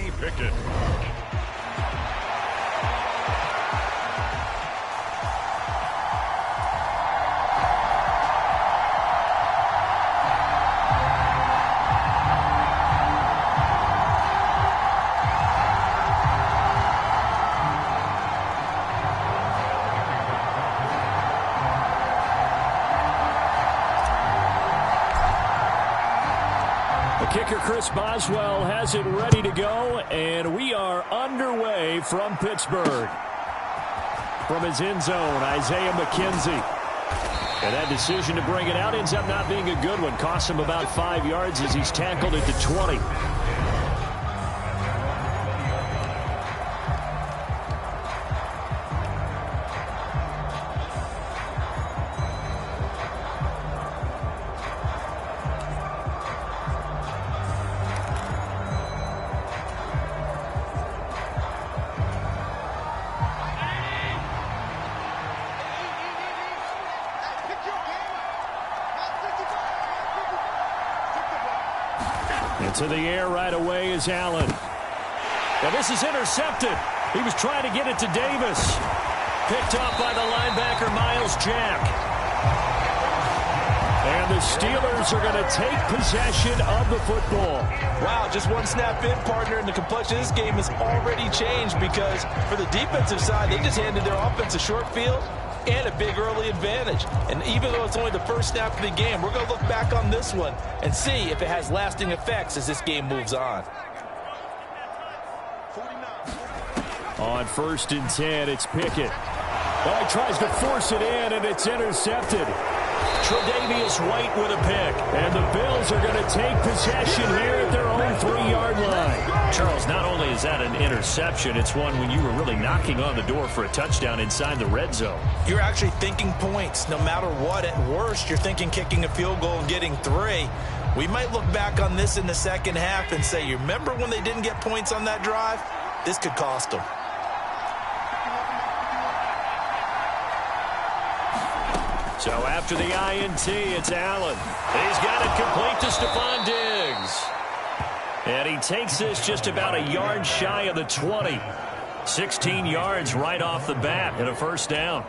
Kenny Pickett. Kicker Chris Boswell has it ready to go, and we are underway from Pittsburgh. From his end zone, Isaiah McKenzie. And that decision to bring it out ends up not being a good one. Costs him about 5 yards as he's tackled at the 20. Into the air right away is Allen. Now this is intercepted. He was trying to get it to Davis. Picked off by the linebacker, Miles Jack. And the Steelers are going to take possession of the football. Wow, just one snap in, partner, and the complexion of this game has already changed because for the defensive side, they just handed their offense a short field and a big early advantage. And even though it's only the first snap of the game, we're going to look back on this one and see if it has lasting effects as this game moves on. On 1st and 10, it's Pickett. Oh, he tries to force it in, and it's intercepted. Tre'Davious White with a pick. And the Bills are going to take possession here at their own 3-yard line. Charles, not only is that an interception, it's one when you were really knocking on the door for a touchdown inside the red zone. You're actually thinking points. No matter what, at worst, you're thinking kicking a field goal and getting 3. We might look back on this in the second half and say, you remember when they didn't get points on that drive? This could cost them. So after the INT, it's Allen. He's got it complete to Stephon Diggs. And he takes this just about a yard shy of the 20. 16 yards right off the bat and a first down.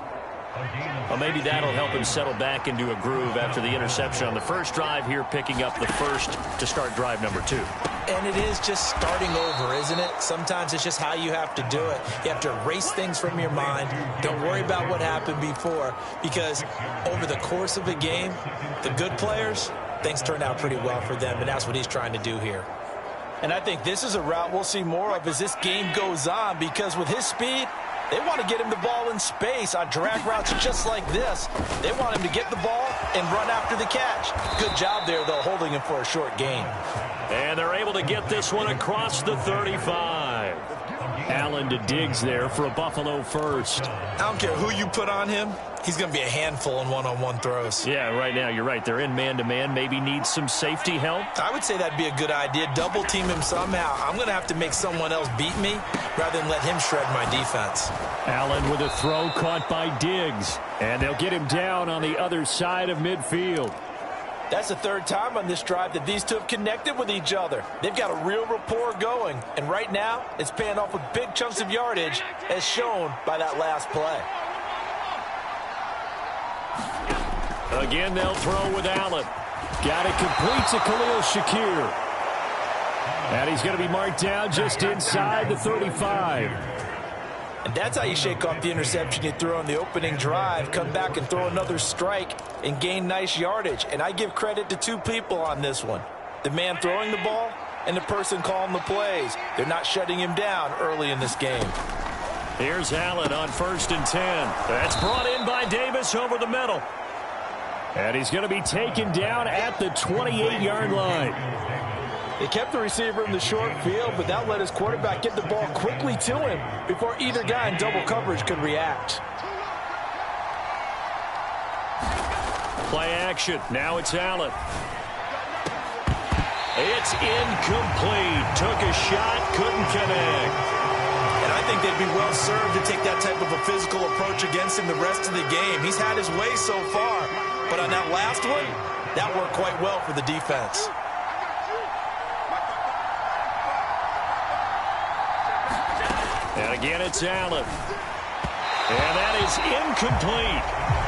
Well, maybe that'll help him settle back into a groove after the interception on the first drive here, picking up the first to start drive number 2. And it is just starting over, isn't it? Sometimes it's just how you have to do it. You have to erase things from your mind. Don't worry about what happened before, because over the course of a game, the good players, things turn out pretty well for them, and that's what he's trying to do here. And I think this is a route we'll see more of as this game goes on, because with his speed, they want to get him the ball in space on drag routes just like this. They want him to get the ball and run after the catch. Good job there, though, holding him for a short gain. And they're able to get this one across the 35. Allen to Diggs there for a Buffalo first. I don't care who you put on him. He's going to be a handful in one-on-one throws. Yeah, right now, you're right. They're in man-to-man. Maybe needs some safety help. I would say that'd be a good idea. Double team him somehow. I'm going to have to make someone else beat me rather than let him shred my defense. Allen with a throw caught by Diggs. And they'll get him down on the other side of midfield. That's the third time on this drive that these two have connected with each other. They've got a real rapport going. And right now, it's paying off with big chunks of yardage, as shown by that last play. Again, they'll throw with Allen. Got it complete to Khalil Shakir. And he's going to be marked down just inside the 35. And that's how you shake off the interception you threw on the opening drive, come back and throw another strike and gain nice yardage. And I give credit to two people on this one. The man throwing the ball and the person calling the plays. They're not shutting him down early in this game. Here's Allen on 1st and 10. That's brought in by Davis over the middle. And he's going to be taken down at the 28-yard line. They kept the receiver in the short field, but that let his quarterback get the ball quickly to him before either guy in double coverage could react. Play action. Now it's Allen. It's incomplete. Took a shot, couldn't connect. And I think they'd be well served to take that type of a physical approach against him the rest of the game. He's had his way so far, but on that last one, that worked quite well for the defense. And again, it's Allen. And that is incomplete.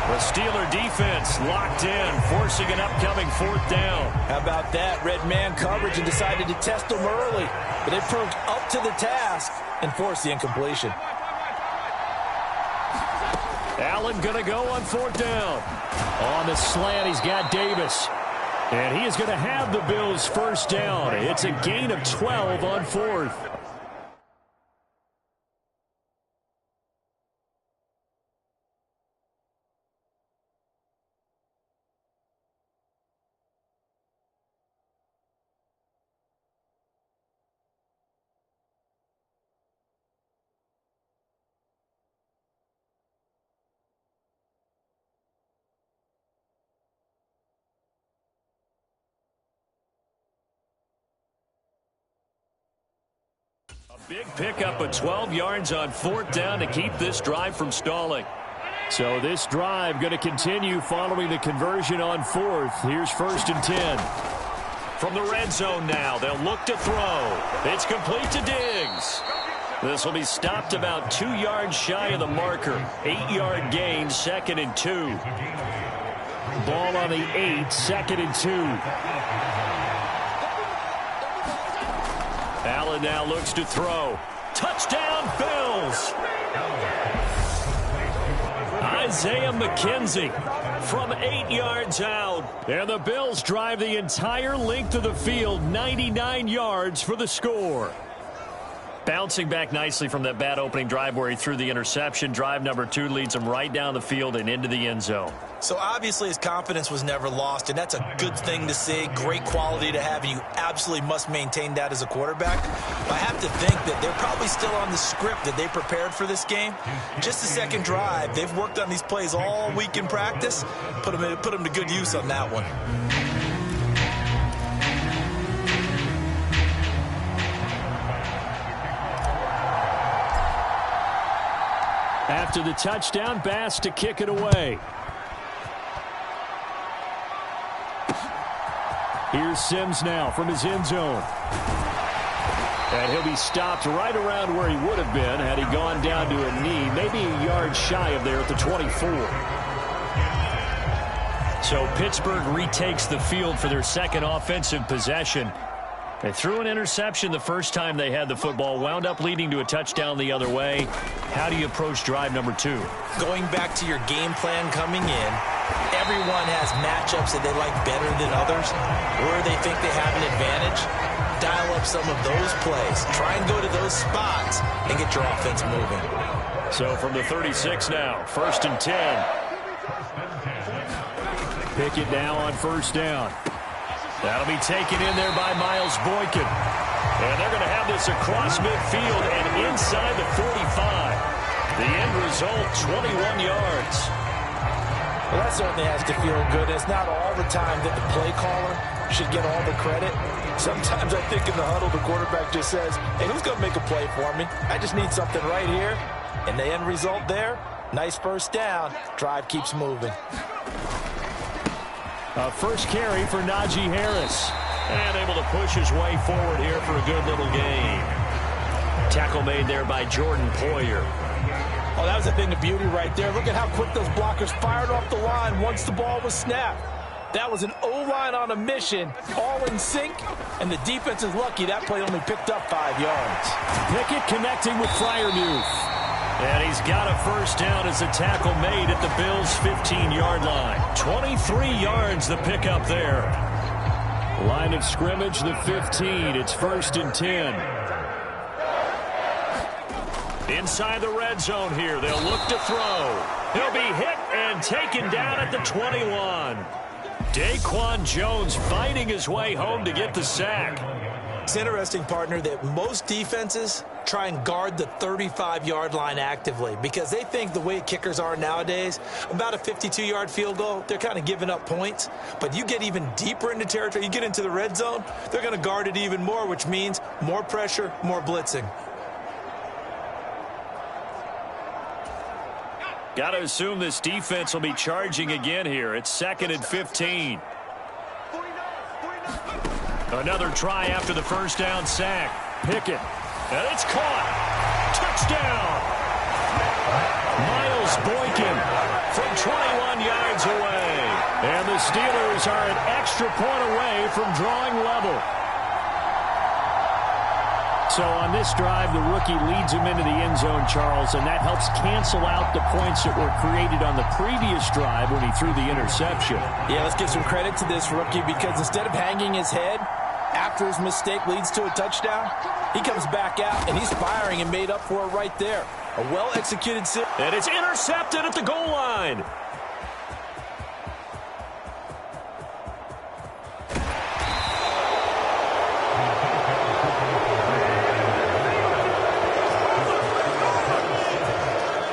The Steeler defense locked in, forcing an upcoming 4th down. How about that? Red man coverage and decided to test them early. But they proved up to the task and forced the incompletion. Allen going to go on 4th down. On the slant, he's got Davis. And he is going to have the Bills' 1st down. It's a gain of 12 on 4th. Big pickup of 12 yards on 4th down to keep this drive from stalling. So this drive going to continue following the conversion on 4th. Here's 1st and 10. From the red zone now, they'll look to throw. It's complete to Diggs. This will be stopped about 2 yards shy of the marker. 8-yard gain, 2nd and 2. Ball on the 8, 2nd and 2. Allen now looks to throw. Touchdown, Bills! Isaiah McKenzie from 8 yards out. And the Bills drive the entire length of the field, 99 yards for the score. Bouncing back nicely from that bad opening drive where he threw the interception. Drive number 2 leads him right down the field and into the end zone. So obviously his confidence was never lost, and that's a good thing to see. Great quality to have, and you absolutely must maintain that as a quarterback. But I have to think that they're probably still on the script that they prepared for this game. Just the second drive, they've worked on these plays all week in practice. Put them to good use on that one. After the touchdown, Bass to kick it away. Here's Sims now from his end zone. And he'll be stopped right around where he would have been had he gone down to a knee, maybe a yard shy of there at the 24. So Pittsburgh retakes the field for their second offensive possession. They threw an interception the first time they had the football, wound up leading to a touchdown the other way. How do you approach drive number 2? Going back to your game plan coming in, everyone has matchups that they like better than others, where they think they have an advantage. Dial up some of those plays. Try and go to those spots and get your offense moving. So from the 36 now, 1st and 10. Pickett now on 1st down. That'll be taken in there by Miles Boykin. And they're going to have this across midfield and inside the 45. The end result, 21 yards. Well, that certainly has to feel good. It's not all the time that the play caller should get all the credit. Sometimes I think in the huddle, the quarterback just says, hey, who's going to make a play for me? I just need something right here. And the end result there, nice 1st down. Drive keeps moving. A first carry for Najee Harris. And able to push his way forward here for a good little gain. Tackle made there by Jordan Poyer. Oh, that was a thing of beauty right there. Look at how quick those blockers fired off the line once the ball was snapped. That was an O-line on a mission, all in sync, and the defense is lucky that play only picked up 5 yards. Pickett connecting with Freiermuth. And he's got a 1st down as a tackle made at the Bills' 15-yard line. 23 yards the pickup there. Line of scrimmage, the 15. It's 1st and 10. Inside the red zone here. They'll look to throw. He'll be hit and taken down at the 21. Daquan Jones fighting his way home to get the sack. It's interesting, partner, that most defenses try and guard the 35-yard line actively because they think the way kickers are nowadays, about a 52-yard field goal, they're kind of giving up points. But you get even deeper into territory, you get into the red zone, they're going to guard it even more, which means more pressure, more blitzing. Got to assume this defense will be charging again here. It's 2nd and 15. Another try after the 1st down sack. Pickett. And it's caught. Touchdown! Miles Boykin from 21 yards away. And the Steelers are an extra point away from drawing level. So on this drive, the rookie leads him into the end zone, Charles, and that helps cancel out the points that were created on the previous drive when he threw the interception. Yeah, let's give some credit to this rookie because instead of hanging his head after his mistake leads to a touchdown, he comes back out and he's firing and made up for it right there. A well-executed sit. And it's intercepted at the goal line.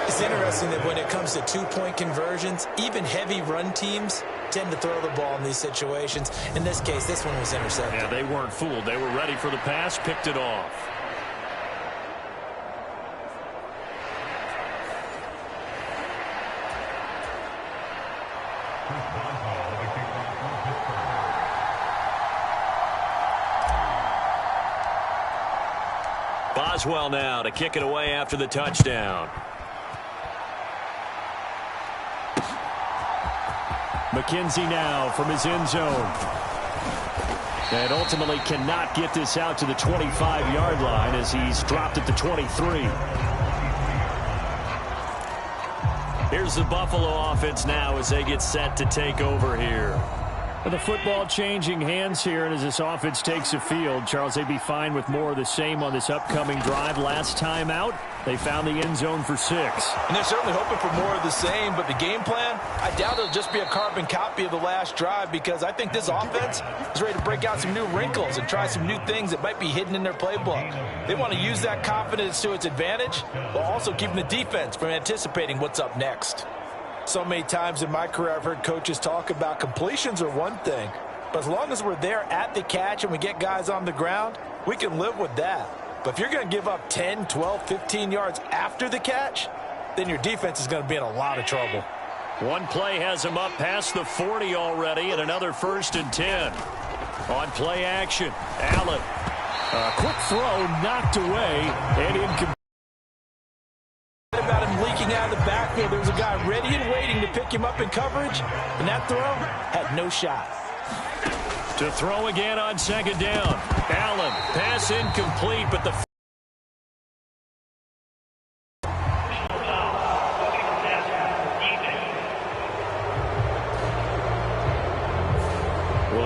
It's interesting that when it comes to two-point conversions, even heavy run teams tend to throw the ball in these situations. In this case, this one was intercepted. Yeah, they weren't fooled. They were ready for the pass, picked it off. Boswell now to kick it away after the touchdown. McKenzie now from his end zone. And ultimately cannot get this out to the 25-yard line as he's dropped at the 23. Here's the Buffalo offense now as they get set to take over here. The football changing hands here, and as this offense takes the field, Charles, they'd be fine with more of the same on this upcoming drive. Last time out, they found the end zone for 6. And they're certainly hoping for more of the same, but the game plan, I doubt it'll just be a carbon copy of the last drive because I think this offense is ready to break out some new wrinkles and try some new things that might be hidden in their playbook. They want to use that confidence to its advantage while also keeping the defense from anticipating what's up next. So many times in my career, I've heard coaches talk about completions are one thing, but as long as we're there at the catch and we get guys on the ground, we can live with that. But if you're going to give up 10, 12, 15 yards after the catch, then your defense is going to be in a lot of trouble. One play has him up past the 40 already, and another 1st and 10. On play action, Allen. A quick throw knocked away and incomplete. About him leaking out of the backfield, there was a guy ready and waiting to pick him up in coverage, and that throw had no shot. To throw again on 2nd down. Allen, pass incomplete, but the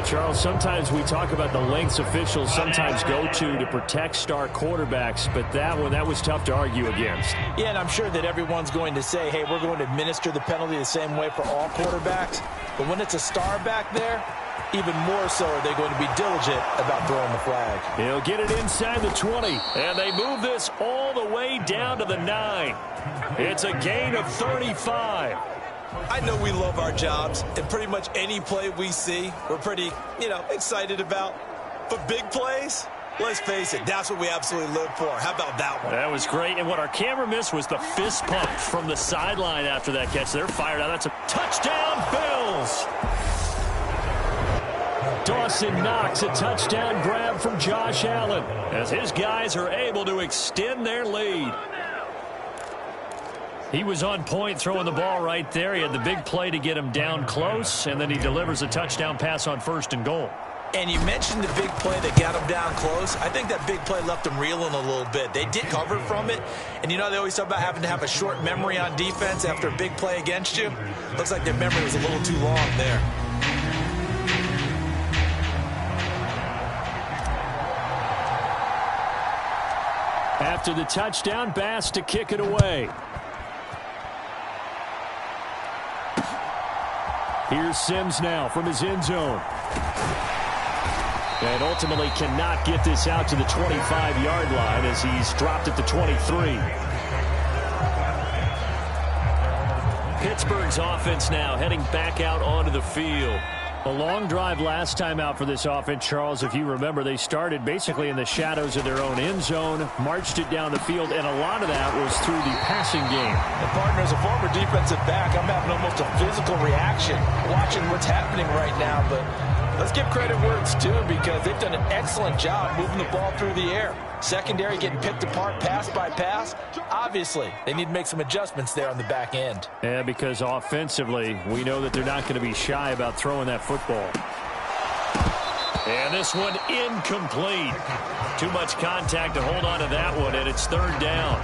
Charles, sometimes we talk about the lengths officials sometimes go to protect star quarterbacks, but that was tough to argue against. Yeah, and I'm sure that everyone's going to say, hey, we're going to administer the penalty the same way for all quarterbacks. But when it's a star back there, even more so are they going to be diligent about throwing the flag. He'll get it inside the 20, and they move this all the way down to the 9. It's a gain of 35. I know we love our jobs, and pretty much any play we see, we're pretty, excited about. But big plays, let's face it, that's what we absolutely live for. How about that one? That was great, and what our camera missed was the fist pump from the sideline after that catch. They're fired out. That's a touchdown, Bills! Dawson Knox, a touchdown grab from Josh Allen as his guys are able to extend their lead. He was on point throwing the ball right there. He had the big play to get him down close, and then he delivers a touchdown pass on 1st and goal. And you mentioned the big play that got him down close. I think that big play left him reeling a little bit. They did cover from it, and they always talk about having to have a short memory on defense after a big play against you. Looks like their memory was a little too long there. After the touchdown, Bass to kick it away. Here's Sims now from his end zone. And ultimately cannot get this out to the 25-yard line as he's dropped at the 23. Pittsburgh's offense now heading back out onto the field. A long drive last time out for this offense, Charles. If you remember, they started basically in the shadows of their own end zone, marched it down the field, and a lot of that was through the passing game. And partner, as a former defensive back, I'm having almost a physical reaction watching what's happening right now. But Let's give credit where it's due because they've done an excellent job moving the ball through the air. Secondary getting picked apart pass by pass. Obviously, they need to make some adjustments there on the back end. Yeah, because offensively, we know that they're not going to be shy about throwing that football. And this one incomplete. Too much contact to hold on to that one, and it's third down.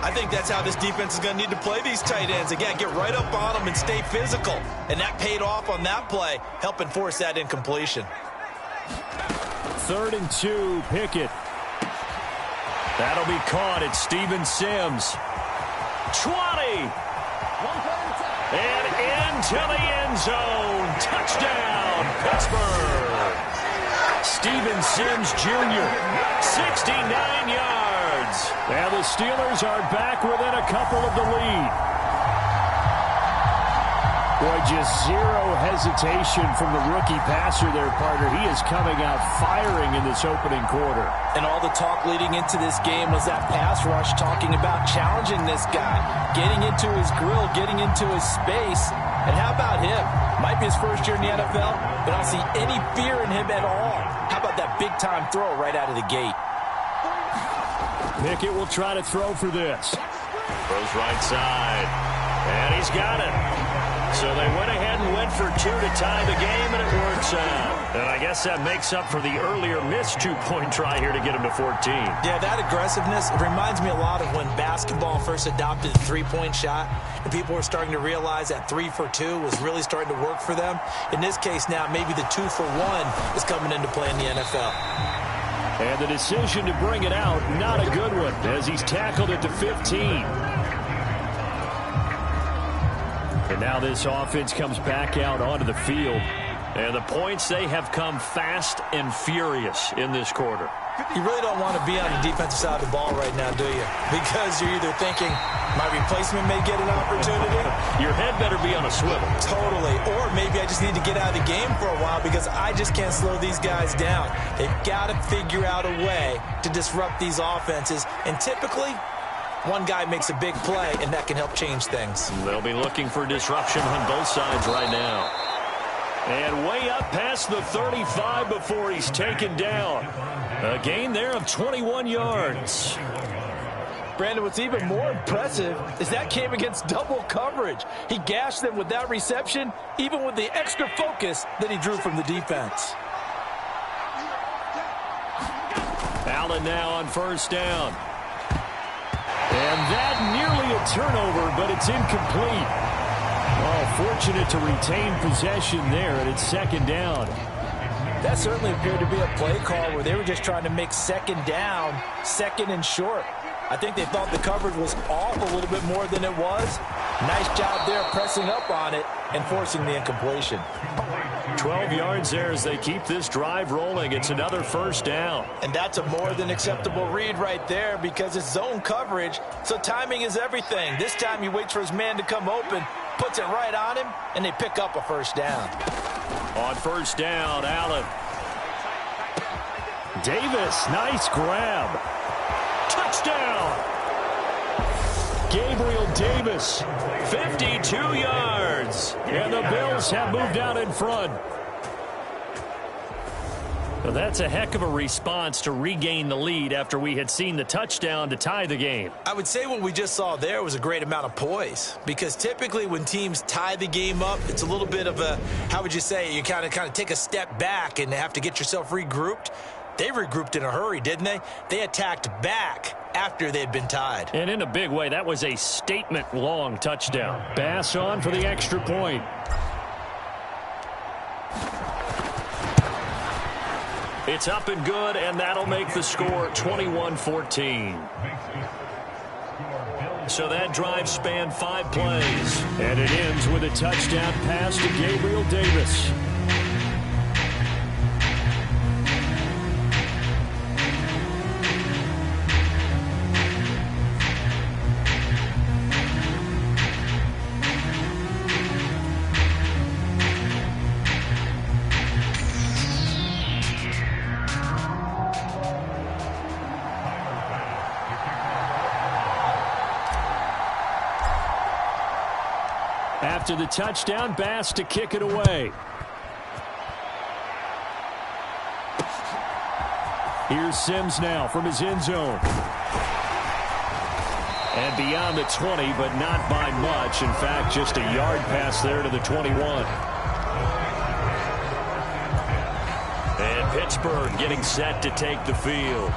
I think that's how this defense is going to need to play these tight ends. Again, get right up on them and stay physical. And that paid off on that play, helping force that incompletion. 3rd and 2, Pickett. That'll be caught at Steven Sims. 20. And into the end zone. Touchdown, Pittsburgh. Steven Sims Jr., 69 yards. And the Steelers are back within a couple of the lead. Boy, just zero hesitation from the rookie passer there, partner. He is coming out firing in this opening quarter. And all the talk leading into this game was that pass rush talking about challenging this guy, getting into his grill, getting into his space. And how about him? Might be his first year in the NFL, but I don't see any fear in him at all. How about that big-time throw right out of the gate? Pickett will try to throw for this. Throws right side. And he's got it. So they went ahead and went for 2 to tie the game, and it works out. And I guess that makes up for the earlier missed 2-point try here to get him to 14. Yeah, that aggressiveness, it reminds me a lot of when basketball first adopted the three-point shot, and people were starting to realize that 3 for 2 was really starting to work for them. In this case now, maybe the 2 for 1 is coming into play in the NFL. And the decision to bring it out, not a good one, as he's tackled at the 15. And now this offense comes back out onto the field. And the points, they have come fast and furious in this quarter. You really don't want to be on the defensive side of the ball right now, do you? Because you're either thinking, my replacement may get an opportunity. Your head better be on a swivel. Totally. Or maybe I just need to get out of the game for a while because I just can't slow these guys down. They've got to figure out a way to disrupt these offenses. And typically, one guy makes a big play, and that can help change things. They'll be looking for disruption on both sides right now. And way up past the 35 before he's taken down. A gain there of 21 yards. Brandon, what's even more impressive is that came against double coverage. He gashed them with that reception, even with the extra focus that he drew from the defense. Allen now on first down. And that nearly a turnover, but it's incomplete. Oh, fortunate to retain possession there, and it's second down. That certainly appeared to be a play call where they were just trying to make second down, second and short. I think they thought the coverage was off a little bit more than it was. Nice job there pressing up on it and forcing the incompletion. 12 yards there as they keep this drive rolling. It's another first down. And that's a more than acceptable read right there because it's zone coverage, so timing is everything. This time he waits for his man to come open, puts it right on him, and they pick up a first down. On first down, Allen. Davis, nice grab. Touchdown! Gabriel Davis, 52 yards. And the Bills have moved out in front. Well, that's a heck of a response to regain the lead after we had seen the touchdown to tie the game. I would say what we just saw there was a great amount of poise because typically when teams tie the game up, it's a little bit of a, how would you say, you kind of take a step back and have to get yourself regrouped. They regrouped in a hurry, didn't they? They attacked back after they'd been tied. And in a big way, that was a statement-long touchdown. Bass on for the extra point. It's up and good, and that'll make the score 21-14. So that drive spanned 5 plays. And it ends with a touchdown pass to Gabriel Davis. After the touchdown, Bass to kick it away. Here's Sims now from his end zone. And beyond the 20, but not by much. In fact, just a yard pass there to the 21. And Pittsburgh getting set to take the field.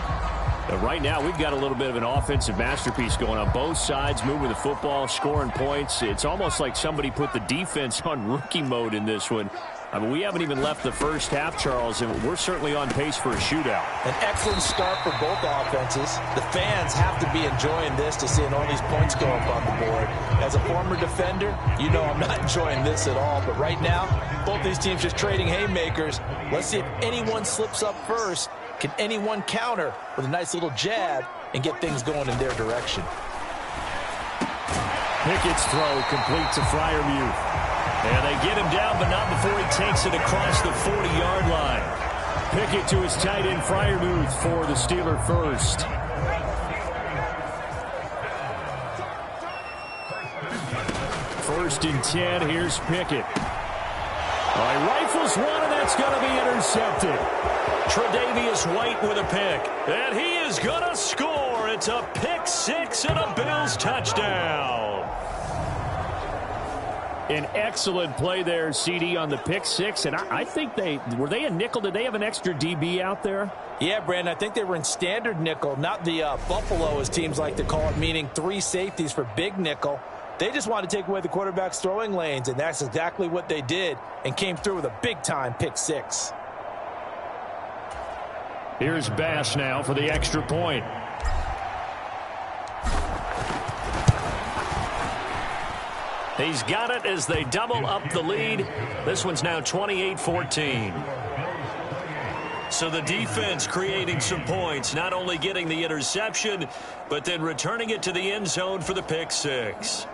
Right now, we've got a little bit of an offensive masterpiece going on both sides, moving the football, scoring points. It's almost like somebody put the defense on rookie mode in this one. I mean, we haven't even left the first half, Charles, and we're certainly on pace for a shootout. An excellent start for both offenses. The fans have to be enjoying this to seeing all these points go up on the board. As a former defender, you know I'm not enjoying this at all. But right now, both these teams just trading haymakers. Let's see if anyone slips up first. Can anyone counter with a nice little jab and get things going in their direction? Pickett's throw complete to Freiermuth. And they get him down, but not before he takes it across the 40-yard line. Pickett to his tight end, Freiermuth, for the Steeler first. First and 10, here's Pickett. He rifles one, and that's going to be intercepted. Tre'Davious White with a pick. And he is going to score. It's a pick six and a Bills touchdown. An excellent play there, CD, on the pick six. And I think were they a nickel? Did they have an extra DB out there? Yeah, Brandon, I think they were in standard nickel, not the Buffalo, as teams like to call it, meaning three safeties for big nickel. They just want to take away the quarterback's throwing lanes, and that's exactly what they did and came through with a big-time pick six. Here's Bass now for the extra point. He's got it as they double up the lead. This one's now 28-14. So the defense creating some points, not only getting the interception, but then returning it to the end zone for the pick six.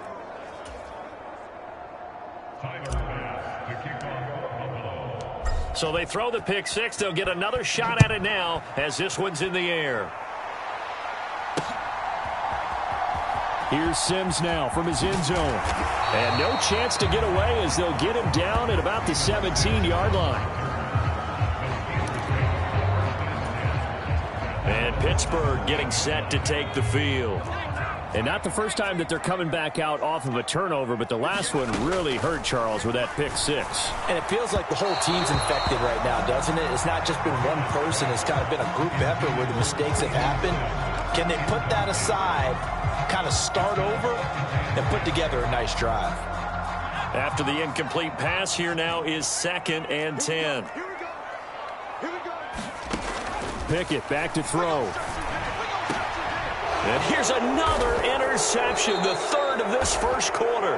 So they throw the pick six. They'll get another shot at it now as this one's in the air. Here's Sims now from his end zone. And no chance to get away as they'll get him down at about the 17-yard line. And Pittsburgh getting set to take the field. And not the first time that they're coming back out off of a turnover, but the last one really hurt, Charles, with that pick six. And it feels like the whole team's infected right now, doesn't it? It's not just been one person. It's kind of been a group effort where the mistakes have happened. Can they put that aside, kind of start over, and put together a nice drive? After the incomplete pass, here now is 2nd and 10. Pickett back to throw. And here's another interception, the third of this first quarter.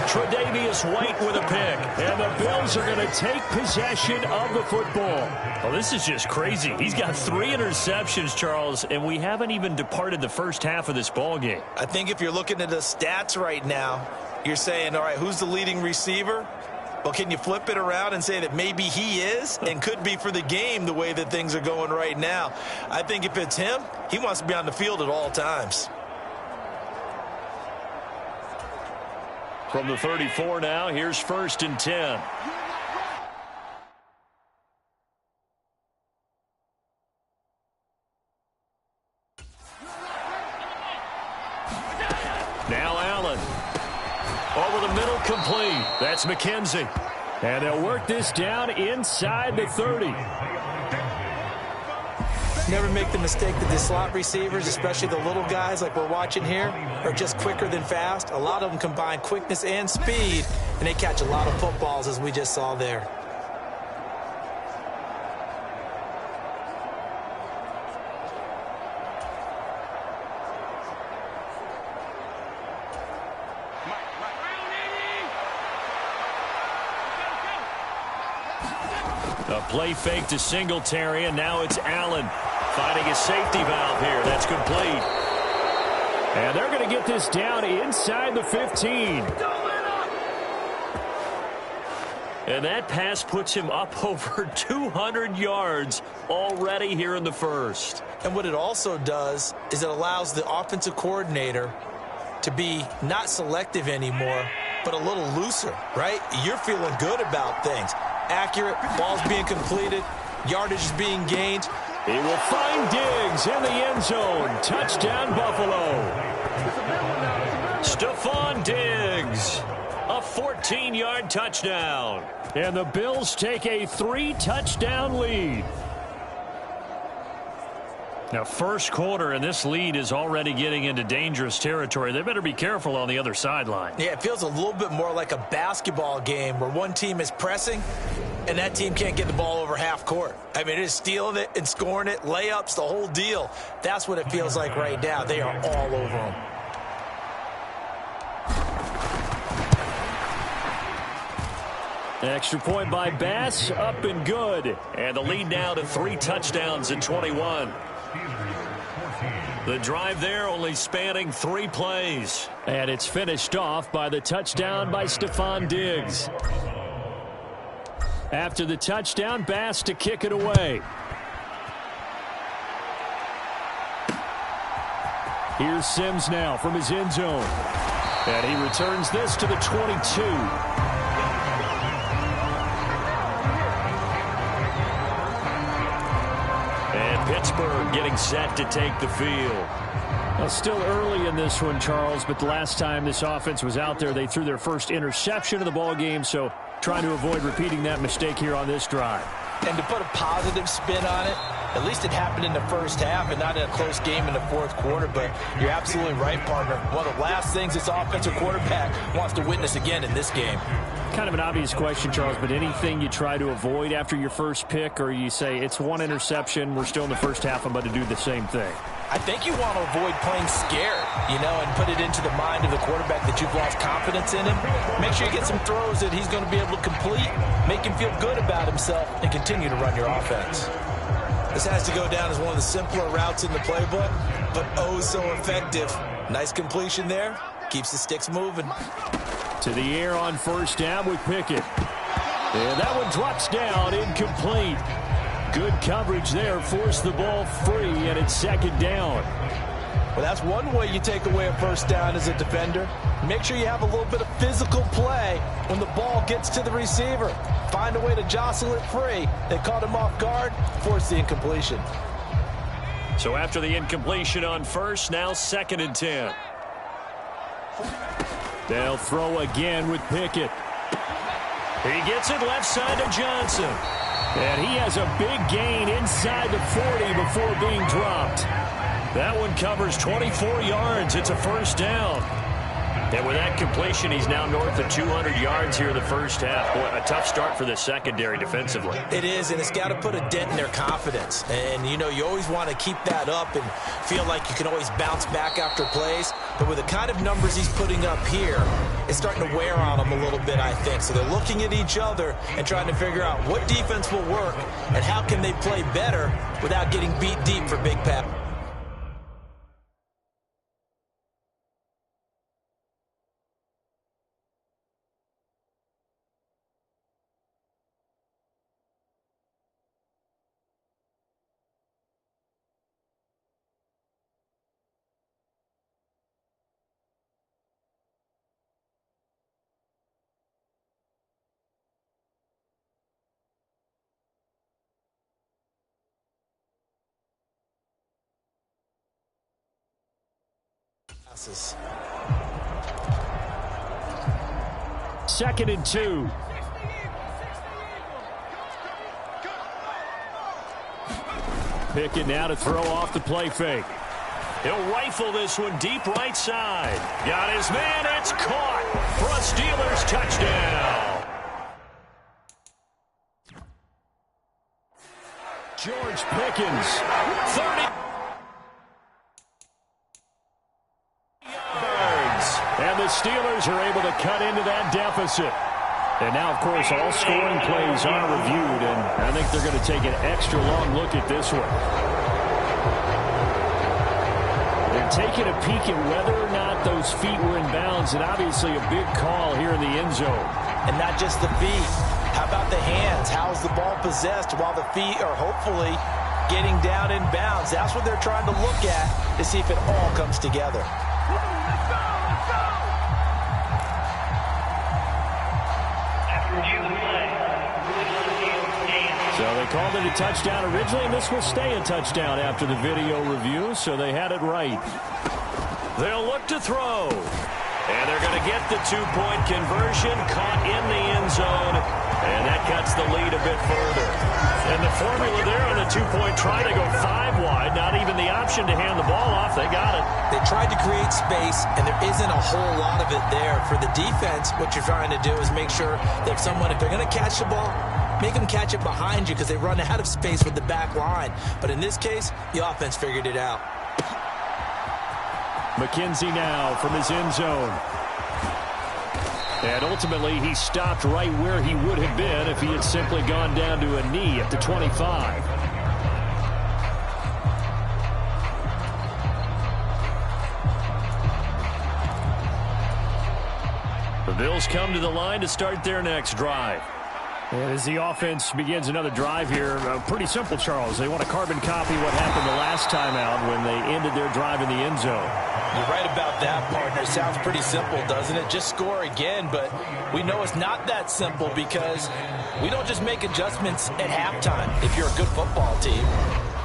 Tre'Davious White with a pick. And the Bills are going to take possession of the football. Well, this is just crazy. He's got 3 interceptions, Charles, and we haven't even departed the first half of this ball game. I think if you're looking at the stats right now, you're saying, all right, who's the leading receiver? Well, can you flip it around and say that maybe he is and could be for the game the way that things are going right now? I think if it's him, he wants to be on the field at all times. From the 34 now, here's 1st and 10. Now Allen. Over the middle, complete. That's McKenzie. And they'll work this down inside the 30. Never make the mistake that the slot receivers, especially the little guys like we're watching here, are just quicker than fast. A lot of them combine quickness and speed, and they catch a lot of footballs, as we just saw there. A play fake to Singletary, and now it's Allen finding a safety valve here. That's complete. And they're going to get this down inside the 15. And that pass puts him up over 200 yards already here in the first. And what it also does is it allows the offensive coordinator to be not selective anymore, but a little looser, right? You're feeling good about things. Accurate, balls being completed, yardage is being gained. He will find Diggs in the end zone. Touchdown, Buffalo. Stephon Diggs, a 14-yard touchdown. And the Bills take a 3-touchdown lead. Now, first quarter, and this lead is already getting into dangerous territory. They better be careful on the other sideline. Yeah, it feels a little bit more like a basketball game where one team is pressing and that team can't get the ball over half court. I mean, it is stealing it and scoring it, layups, the whole deal. That's what it feels like right now. They are all over them. Extra point by Bass, up and good. And the lead now to 3 touchdowns in 21. The drive there only spanning 3 plays. And it's finished off by the touchdown by Stephon Diggs. After the touchdown, Bass to kick it away. Here's Sims now from his end zone. And he returns this to the 22. Pittsburgh getting set to take the field. Well, still early in this one, Charles, but the last time this offense was out there, they threw their first interception of the ball game, so trying to avoid repeating that mistake here on this drive. And to put a positive spin on it, at least it happened in the first half and not in a close game in the fourth quarter, but you're absolutely right, partner. One of the last things this offensive quarterback wants to witness again in this game. Kind of an obvious question, Charles, but anything you try to avoid after your first pick, or you say it's one interception, we're still in the first half, I'm about to do the same thing? I think you want to avoid playing scared, and put it into the mind of the quarterback that you've lost confidence in him. Make sure you get some throws that he's going to be able to complete, make him feel good about himself, and continue to run your offense. This has to go down as one of the simpler routes in the playbook, but oh so effective. Nice completion there. Keeps the sticks moving. To the air on first down with Pickett. And that one drops down, incomplete. Good coverage there, forced the ball free, and it's second down. Well, that's one way you take away a first down as a defender. Make sure you have a little bit of physical play when the ball gets to the receiver. Find a way to jostle it free. They caught him off guard, forced the incompletion. So after the incompletion on first, now 2nd and 10. They'll throw again with Pickett. He gets it left side to Johnson. And he has a big gain inside the 40 before being dropped. That one covers 24 yards. It's a first down. And with that completion, he's now north of 200 yards here in the first half. Boy, a tough start for the secondary defensively. It is, and it's got to put a dent in their confidence. And, you always want to keep that up and feel like you can always bounce back after plays. But with the kind of numbers he's putting up here, it's starting to wear on them a little bit, I think. So they're looking at each other and trying to figure out what defense will work and how can they play better without getting beat deep for big pass. Second and 2. Pickett now to throw off the play fake. He'll rifle this one deep right side. Got his man. It's caught for a Steelers touchdown. George Pickens. 30 yards. And the Steelers are able to cut into that deficit. And now, of course, all scoring plays are reviewed, and I think they're going to take an extra long look at this one. They're taking a peek at whether or not those feet were in bounds, and obviously a big call here in the end zone. And not just the feet. How about the hands? How's the ball possessed while the feet are hopefully getting down in bounds? That's what they're trying to look at to see if it all comes together. So Well, they called it a touchdown originally, and this will stay a touchdown after the video review, so they had it right. They'll look to throw. And they're going to get the two-point conversion, caught in the end zone, and that cuts the lead a bit further. And the formula there on the two-point try to go 5 wide, not even the option to hand the ball off. They got it. They tried to create space, and there isn't a whole lot of it there. For the defense, what you're trying to do is make sure that if they're going to catch the ball, make them catch it behind you because they run out of space with the back line. But in this case, the offense figured it out. McKenzie now from his end zone. And ultimately, he stopped right where he would have been if he had simply gone down to a knee at the 25. The Bills come to the line to start their next drive. And as the offense begins another drive here, pretty simple, Charles. They want to carbon copy what happened the last time out when they ended their drive in the end zone. You're right about that, partner. It sounds pretty simple, doesn't it? Just score again, but we know it's not that simple because we don't just make adjustments at halftime if you're a good football team.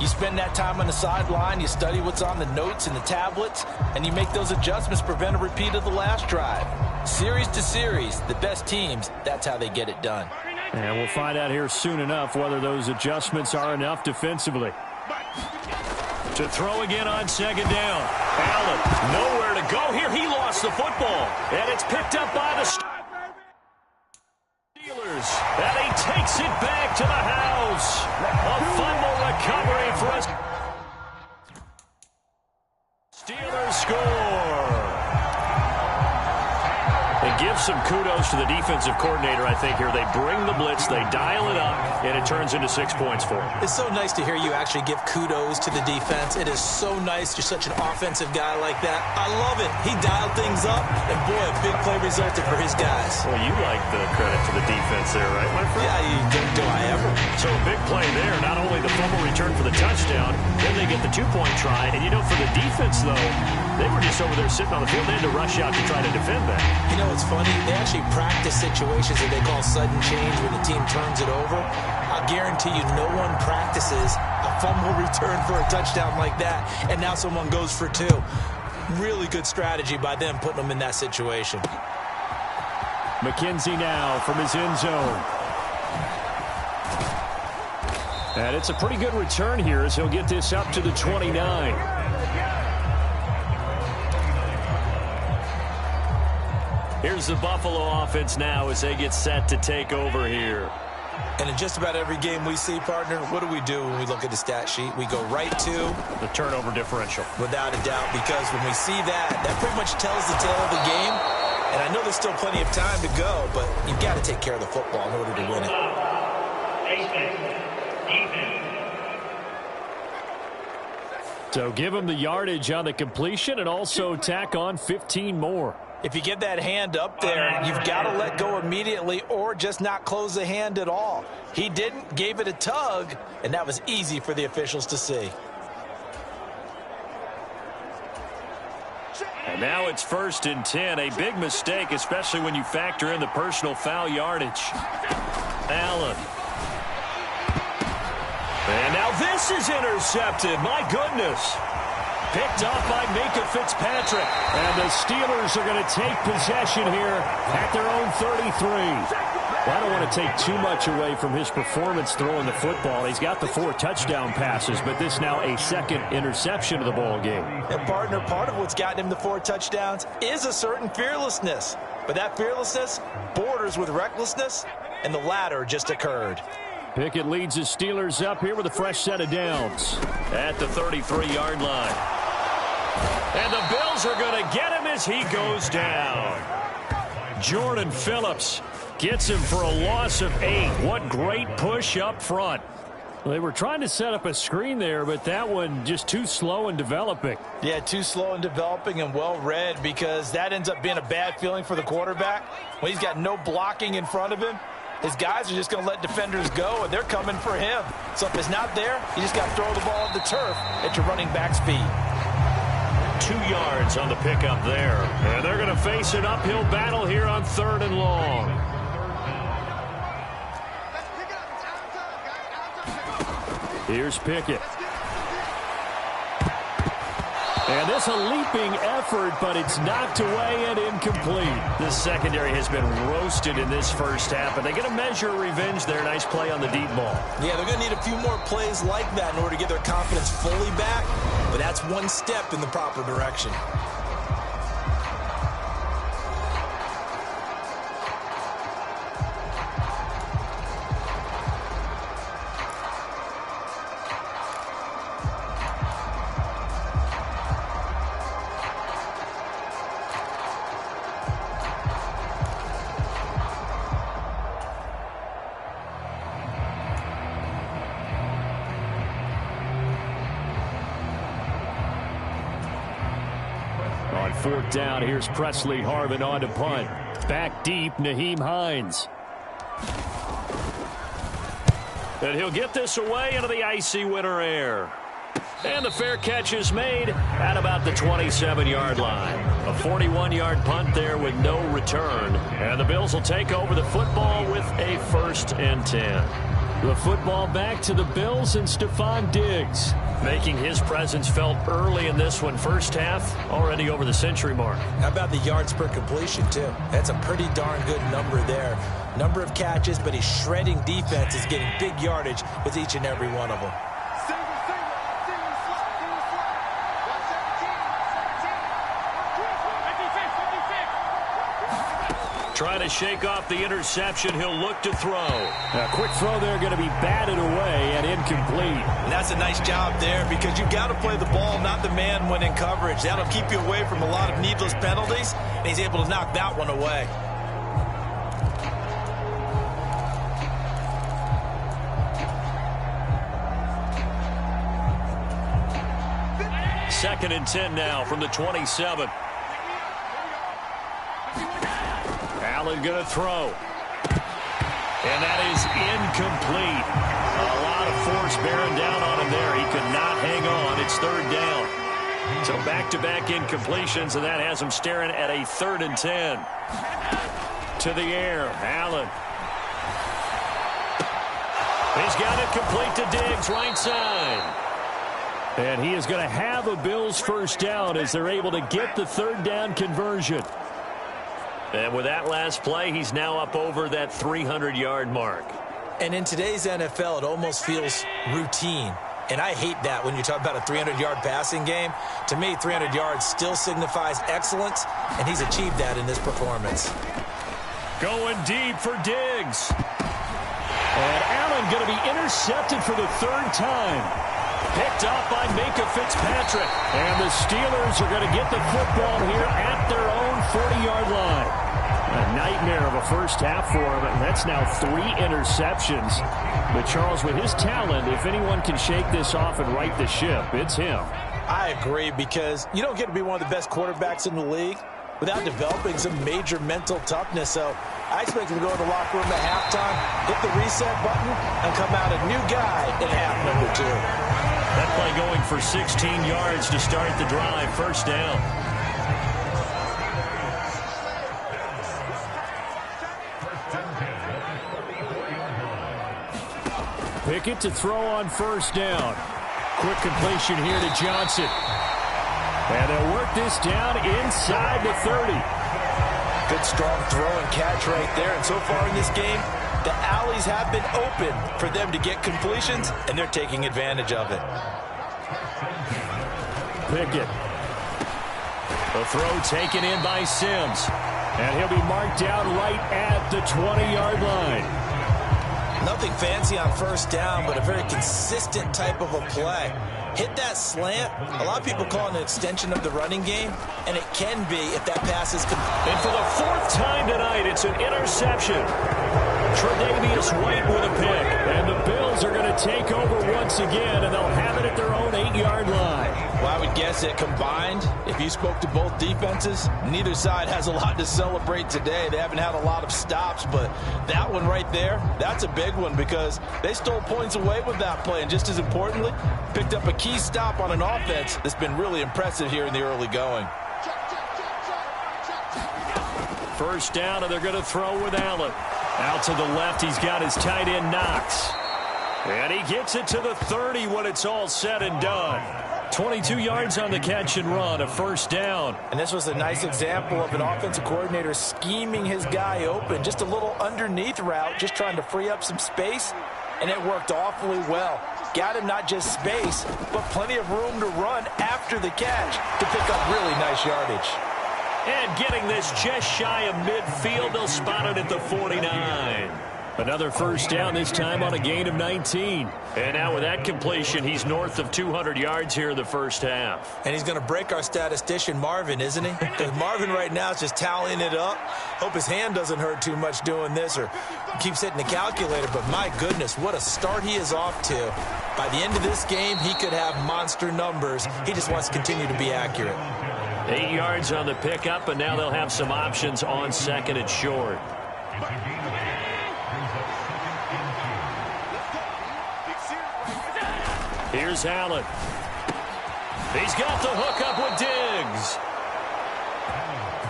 You spend that time on the sideline, you study what's on the notes and the tablets, and you make those adjustments, prevent a repeat of the last drive. Series to series, the best teams, that's how they get it done. And we'll find out here soon enough whether those adjustments are enough defensively. To throw again on second down. Allen, nowhere to go here. He lost the football. And it's picked up by the Steelers. And he takes it back to the house. A fumble recovery for us. Steelers score. And give some kudos to the defensive coordinator, I think, here. They bring the blitz, they dial it up, and it turns into 6 points for them. It's so nice to hear you actually give kudos to the defense. It is so nice. You're such an offensive guy like that. I love it. He dialed things up, and boy, a big play resulted for his guys. Well, you like the credit to the defense there, right, my friend? Yeah, do I ever? So a big play there. Not only the fumble return for the touchdown, then they get the two-point try. And, you know, for the defense, though, they were just over there sitting on the field. They had to rush out to try to defend that. You know, it's funny. They actually practice situations that they call sudden change when the team turns it over. I'll guarantee you no one practices a fumble return for a touchdown like that, and now someone goes for 2. Really good strategy by them putting them in that situation. McKenzie now from his end zone. And it's a pretty good return here as he'll get this up to the 29. Here's the Buffalo offense now as they get set to take over here. And in just about every game we see, partner, what do we do when we look at the stat sheet? We go right to the turnover differential. Without a doubt, because when we see that, that pretty much tells the tale of the game. And I know there's still plenty of time to go, but you've got to take care of the football in order to win it. So give him the yardage on the completion and also tack on 15 more. If you get that hand up there, you've got to let go immediately or just not close the hand at all. He didn't, gave it a tug, and that was easy for the officials to see. And now it's 1st and 10. A big mistake, especially when you factor in the personal foul yardage. Allen. And now this is intercepted. My goodness. Picked off by Minka Fitzpatrick. And the Steelers are going to take possession here at their own 33. Well, I don't want to take too much away from his performance throwing the football. He's got the 4 touchdown passes, but this now a 2nd interception of the ball game. And, partner, part of what's gotten him the 4 touchdowns is a certain fearlessness. But that fearlessness borders with recklessness, and the latter just occurred. Pickett leads the Steelers up here with a fresh set of downs. At the 33-yard line. And the Bills are going to get him as he goes down. Jordan Phillips gets him for a loss of 8. What great push up front. They were trying to set up a screen there, but that one just too slow in developing. Yeah, too slow in developing and well read, because that ends up being a bad feeling for the quarterback. When he's got no blocking in front of him, his guys are just going to let defenders go, and they're coming for him. So if it's not there, you just got to throw the ball at the turf at your running back speed. 2 yards on the pickup there. And they're going to face an uphill battle here on 3rd and long. Here's Pickett. And this a leaping effort, but it's knocked away and incomplete. This secondary has been roasted in this first half, but they're going to measure revenge there. Nice play on the deep ball. Yeah, they're going to need a few more plays like that in order to get their confidence fully back, but that's one step in the proper direction. On fourth down, here's Presley Harvin on to punt. Back deep, Nyheim Hines. And he'll get this away into the icy winter air. And the fair catch is made at about the 27-yard line. A 41-yard punt there with no return. And the Bills will take over the football with a 1st and 10. The football back to the Bills and Stephon Diggs, making his presence felt early in this one. First half, already over the century mark. How about the yards per completion, too? That's a pretty darn good number there. Number of catches, but he's shredding defense, is getting big yardage with each and every one of them. Trying to shake off the interception. He'll look to throw. A quick throw there, going to be batted away and incomplete. And that's a nice job there because you've got to play the ball, not the man when in coverage. That'll keep you away from a lot of needless penalties, and he's able to knock that one away. Second and 10 now from the 27. Allen going to throw. And that is incomplete. A lot of force bearing down on him there. He could not hang on. It's 3rd down. So back-to-back incompletions, and that has him staring at a 3rd and 10. To the air, Allen. He's got it complete to Diggs, right side. And he is going to have a Bills 1st down as they're able to get the 3rd down conversion. And with that last play, he's now up over that 300-yard mark. And in today's NFL, it almost feels routine. And I hate that when you talk about a 300-yard passing game. To me, 300 yards still signifies excellence, and he's achieved that in this performance. Going deep for Diggs. And Allen going to be intercepted for the 3rd time. Picked up by Minkah Fitzpatrick. And the Steelers are going to get the football here at their own 40-yard line. A nightmare of a first half for him, and that's now 3 interceptions. But Charles, with his talent, if anyone can shake this off and right the ship, it's him. I agree, because you don't get to be one of the best quarterbacks in the league without developing some major mental toughness. So I expect him to go in the locker room at halftime, hit the reset button, and come out a new guy in half number 2. That play going for 16 yards to start the drive. 1st down. Pickett to throw on 1st down. Quick completion here to Johnson. And they'll work this down inside the 30. Good strong throw and catch right there. And so far in this game, the alleys have been open for them to get completions, and they're taking advantage of it. Pickett. The throw taken in by Sims. And he'll be marked down right at the 20-yard line. Nothing fancy on 1st down, but a very consistent type of a play. Hit that slant. A lot of people call it an extension of the running game, and it can be if that pass is complete. And for the 4th time tonight, it's an interception. Tre'Davious White with a pick. And the Bills are going to take over once again, and they'll have it at their own 8-yard line. Well, I would guess that combined, if you spoke to both defenses, neither side has a lot to celebrate today. They haven't had a lot of stops, but that one right there, that's a big one because they stole points away with that play. And just as importantly, picked up a key stop on an offense that's been really impressive here in the early going. 1st down, and they're going to throw with Allen. Out to the left, he's got his tight end Knox. And he gets it to the 30 when it's all said and done. 22 yards on the catch and run, a first down. And this was a nice example of an offensive coordinator scheming his guy open. Just a little underneath route, just trying to free up some space, and it worked awfully well. Got him not just space, but plenty of room to run after the catch to pick up really nice yardage. And getting this just shy of midfield, they'll spot it at the 49. Another first down, this time on a gain of 19. And now with that completion, he's north of 200 yards here in the first half. And he's going to break our statistician, Marvin, isn't he? Because Marvin right now is just tallying it up. Hope his hand doesn't hurt too much doing this or keeps hitting the calculator. But my goodness, what a start he is off to. By the end of this game, he could have monster numbers. He just wants to continue to be accurate. 8 yards on the pickup, and now they'll have some options on second and short. Here's Allen. He's got the hook up with Diggs.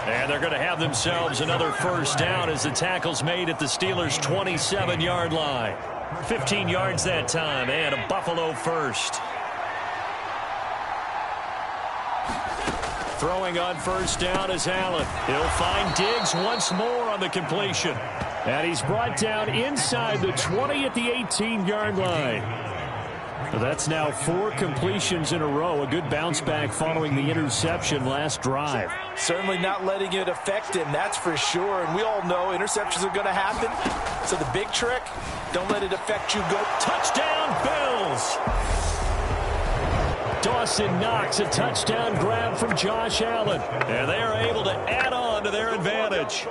And they're going to have themselves another first down as the tackle's made at the Steelers' 27-yard line. 15 yards that time, and a Buffalo first. Throwing on first down is Allen. He'll find Diggs once more on the completion. And he's brought down inside the 20 at the 18-yard line. That's now 4 completions in a row. A good bounce back following the interception last drive. Certainly not letting it affect him, that's for sure. And we all know interceptions are going to happen. So the big trick, don't let it affect you. Go touchdown, Bills! Dawson Knox, a touchdown grab from Josh Allen. And they are able to add on to their advantage.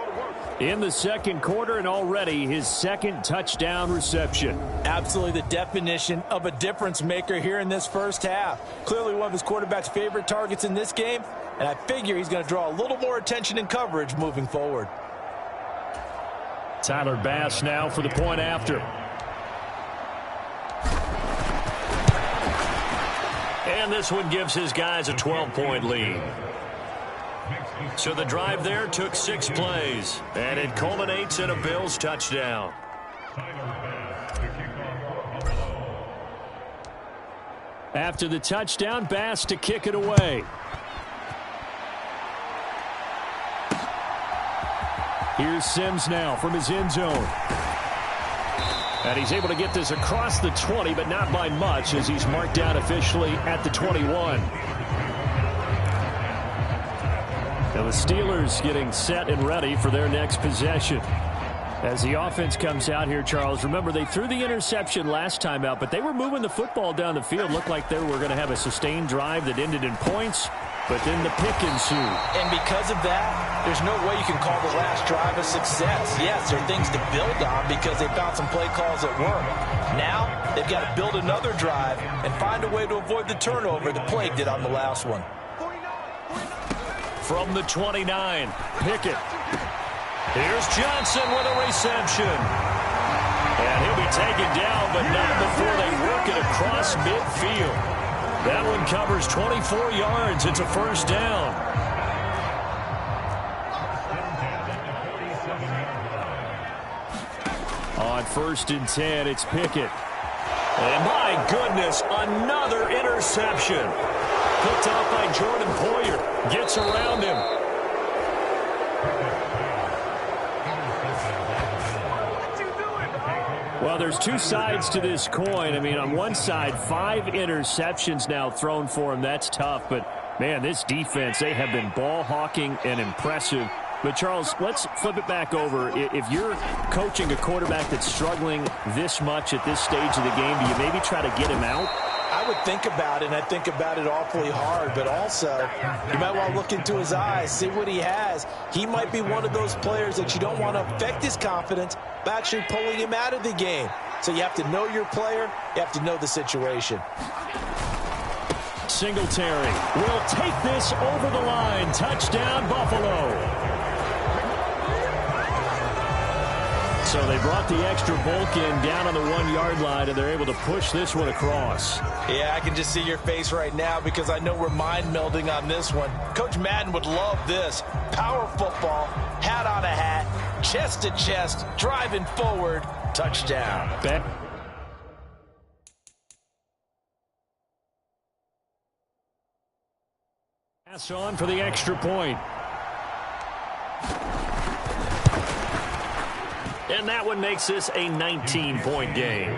In the second quarter, and already his second touchdown reception. Absolutely the definition of a difference maker here in this first half. Clearly one of his quarterback's favorite targets in this game, and I figure he's going to draw a little more attention and coverage moving forward. Tyler Bass now for the point after. And this one gives his guys a 12-point lead. So the drive there took 6 plays, and it culminates in a Bills touchdown. After the touchdown, Bass to kick it away. Here's Sims now from his end zone. And he's able to get this across the 20, but not by much, as he's marked down officially at the 21. Now the Steelers getting set and ready for their next possession. As the offense comes out here, Charles, remember they threw the interception last time out, but they were moving the football down the field. Looked like they were going to have a sustained drive that ended in points, but then the pick ensued. And because of that, there's no way you can call the last drive a success. Yes, there are things to build on because they found some play calls that work. Now they've got to build another drive and find a way to avoid the turnover the Plague did on the last one. From the 29, Pickett. Here's Johnson with a reception. And he'll be taken down, but not before they work it across midfield. That one covers 24 yards. It's a first down. On 1st and 10, it's Pickett. And my goodness, another interception. Picked off by Jordan Poyer. Gets around him. Well, there's two sides to this coin. I mean, on one side, 5 interceptions now thrown for him. That's tough. But, man, this defense, they have been ball hawking and impressive. But, Charles, let's flip it back over. If you're coaching a quarterback that's struggling this much at this stage of the game, do you maybe try to get him out? I would think about it, and I think about it awfully hard. But also, you might want to look into his eyes, see what he has. He might be one of those players that you don't want to affect his confidence by actually pulling him out of the game. So you have to know your player. You have to know the situation. Singletary will take this over the line. Touchdown, Buffalo. So they brought the extra bulk in down on the 1-yard line, and they're able to push this one across. Yeah, I can just see your face right now because I know we're mind melding on this one. Coach Madden would love this. Power football, hat on a hat, chest to chest, driving forward, touchdown. Pass on for the extra point. And that one makes this a 19-point game.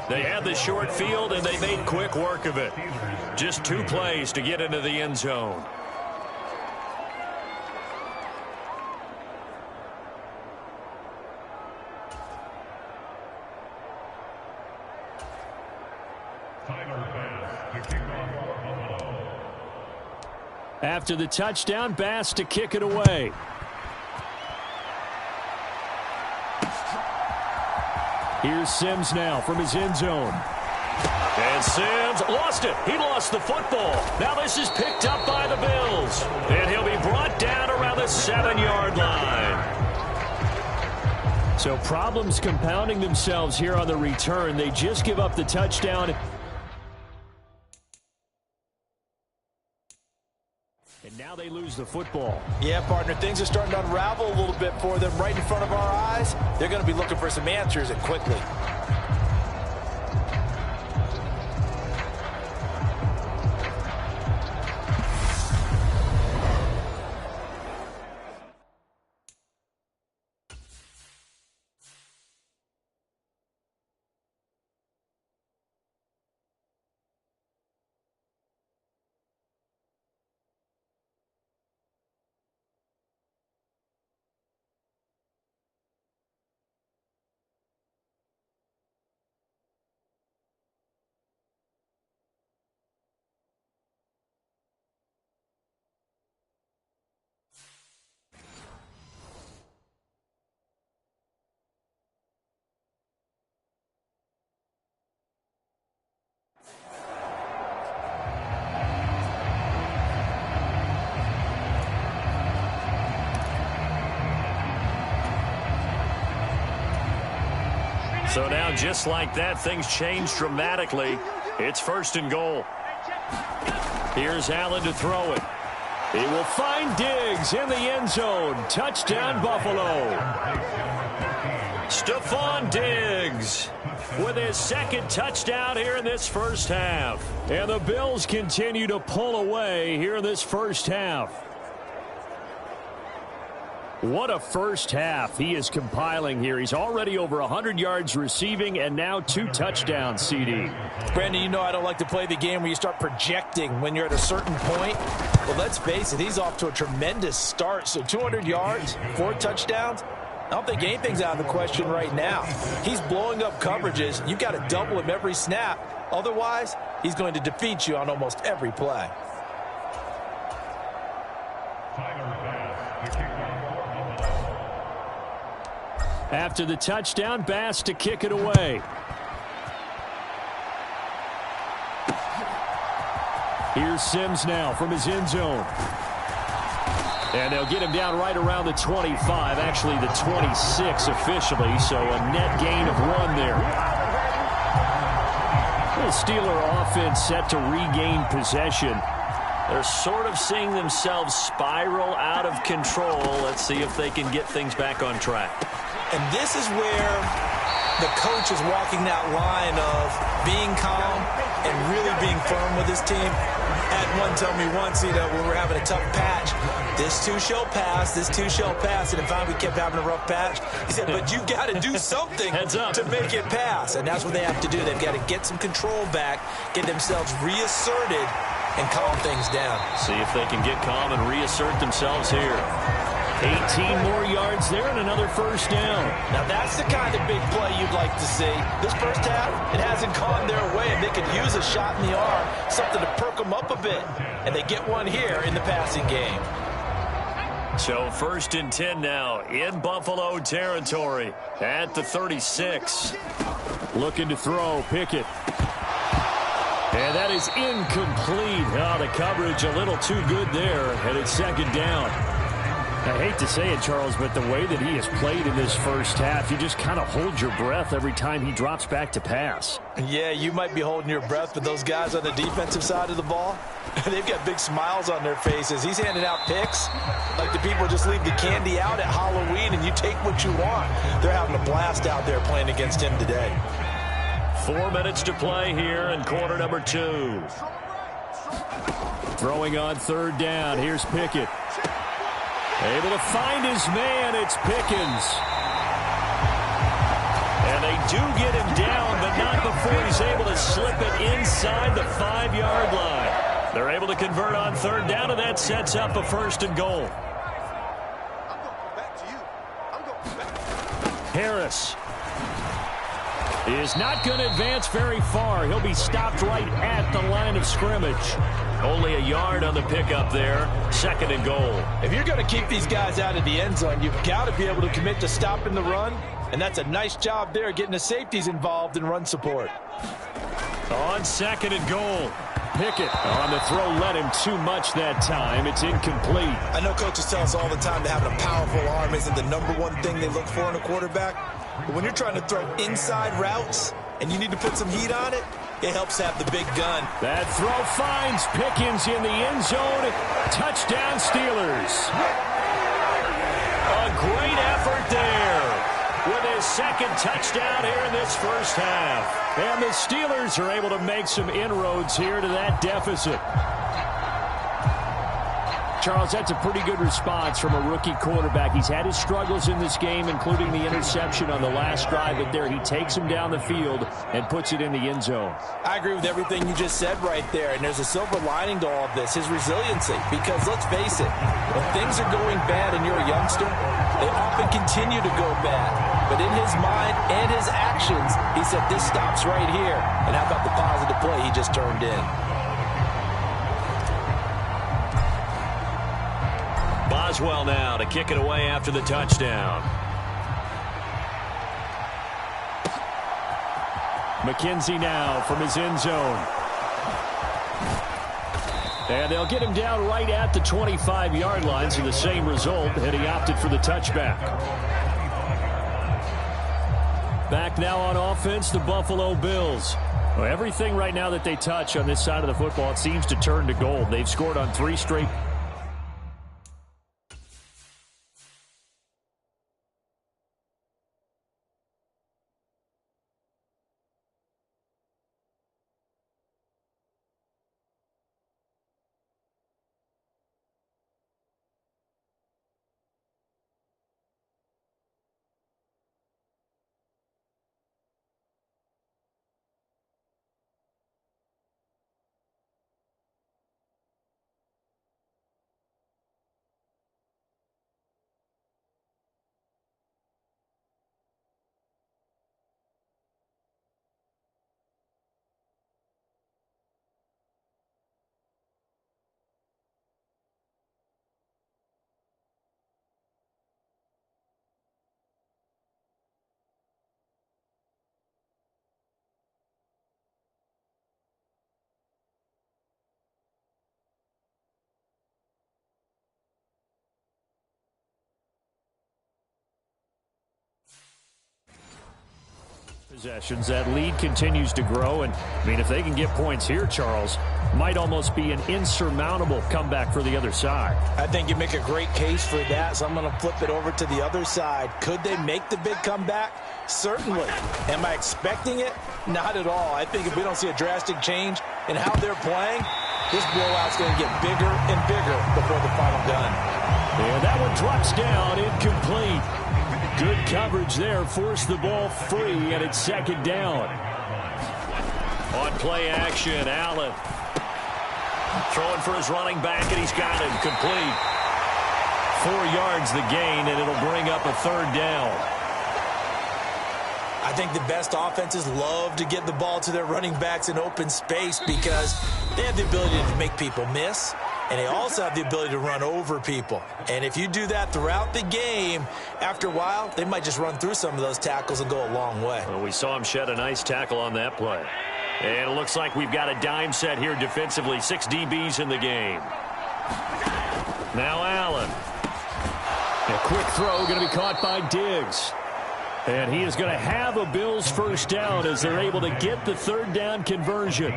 They had the short field, and they made quick work of it. Just 2 plays to get into the end zone. After the touchdown, Bass to kick it away. Here's Sims now from his end zone. And Sims lost it. He lost the football. Now this is picked up by the Bills. And he'll be brought down around the 7-yard line. So problems compounding themselves here on the return. They just give up the touchdown. And now they lose the football. Yeah, partner, things are starting to unravel a little bit for them right in front of our eyes. They're going to be looking for some answers, and quickly. So now, just like that, things change dramatically. It's 1st and goal. Here's Allen to throw it. He will find Diggs in the end zone. Touchdown, Buffalo. Stephon Diggs with his 2nd touchdown here in this first half. And the Bills continue to pull away here in this first half. What a first half he is compiling here. He's already over 100 yards receiving and now 2 touchdowns, CD. Brandon, you know I don't like to play the game where you start projecting when you're at a certain point. Well, let's face it, he's off to a tremendous start. So 200 yards, 4 touchdowns. I don't think anything's out of the question right now. He's blowing up coverages. You've got to double him every snap. Otherwise, he's going to defeat you on almost every play. After the touchdown, Bass to kick it away. Here's Sims now from his end zone. And they'll get him down right around the 25, actually the 26 officially, so a net gain of 1 there. The Steeler offense set to regain possession. They're sort of seeing themselves spiral out of control. Let's see if they can get things back on track. And this is where the coach is walking that line of being calm and really being firm with his team. Had one tell me once, when we're having a tough patch, this too shall pass, this too shall pass. And in fact, we kept having a rough patch. He said, but you've got to do something to make it pass. And that's what they have to do. They've got to get some control back, get themselves reasserted, and calm things down. See if they can get calm and reassert themselves here. 18 more yards there and another first down. Now that's the kind of big play you'd like to see. This first half, it hasn't gone their way, and they could use a shot in the arm, something to perk them up a bit. And they get one here in the passing game. So 1st and 10 now in Buffalo territory at the 36. Looking to throw, Pickett. And that is incomplete. Oh, the coverage a little too good there, and it's 2nd down. I hate to say it, Charles, but the way that he has played in this first half, you just kind of hold your breath every time he drops back to pass. Yeah, you might be holding your breath, but those guys on the defensive side of the ball, they've got big smiles on their faces. He's handing out picks like the people just leave the candy out at Halloween and you take what you want. They're having a blast out there playing against him today. 4 minutes to play here in quarter number 2. Throwing on third down. Here's Pickett. Able to find his man. It's Pickens. And they do get him down, but not before he's able to slip it inside the 5-yard line. They're able to convert on third down, and that sets up a 1st and goal. Harris is not going to advance very far. He'll be stopped right at the line of scrimmage. Only a yard on the pickup there. 2nd and goal. If you're going to keep these guys out of the end zone, you've got to be able to commit to stopping the run. And that's a nice job there, getting the safeties involved in run support. On 2nd and goal. Pickett on the throw, led him too much that time. It's incomplete. I know coaches tell us all the time that having a powerful arm isn't the #1 thing they look for in a quarterback. But when you're trying to throw inside routes and you need to put some heat on it, it helps have the big gun. That throw finds Pickens in the end zone. Touchdown, Steelers. A great effort there with his 2nd touchdown here in this first half. And the Steelers are able to make some inroads here to that deficit. Charles, that's a pretty good response from a rookie quarterback. He's had his struggles in this game, including the interception on the last drive, but there he takes him down the field and puts it in the end zone. I agree with everything you just said right there, and there's a silver lining to all of this, his resiliency. Because let's face it, when things are going bad and you're a youngster, they often continue to go bad. But in his mind and his actions, he said, this stops right here. And how about the positive play he just turned in? Boswell now to kick it away after the touchdown. McKenzie now from his end zone. And they'll get him down right at the 25-yard line, so the same result, and he opted for the touchback. Back now on offense, the Buffalo Bills. Well, everything right now that they touch on this side of the football, it seems to turn to gold. They've scored on 3 straight. Possessions. That lead continues to grow, and I mean, if they can get points here, Charles, might almost be an insurmountable comeback for the other side. I think you make a great case for that, so I'm going to flip it over to the other side. Could they make the big comeback? Certainly. Am I expecting it? Not at all. I think if we don't see a drastic change in how they're playing, this blowout's going to get bigger and bigger before the final gun. And that one drops down, incomplete. Good coverage there, forced the ball free, and it's 2nd down. On play action, Allen throwing for his running back, and he's got him complete. 4 yards the gain, and it'll bring up a 3rd down. I think the best offenses love to get the ball to their running backs in open space because they have the ability to make people miss, and they also have the ability to run over people. And if you do that throughout the game, after a while, they might just run through some of those tackles and go a long way. Well, we saw him shed a nice tackle on that play. And it looks like we've got a dime set here defensively. 6 DBs in the game. Now Allen. A quick throw going to be caught by Diggs. And he is going to have a Bills first down as they're able to get the 3rd down conversion.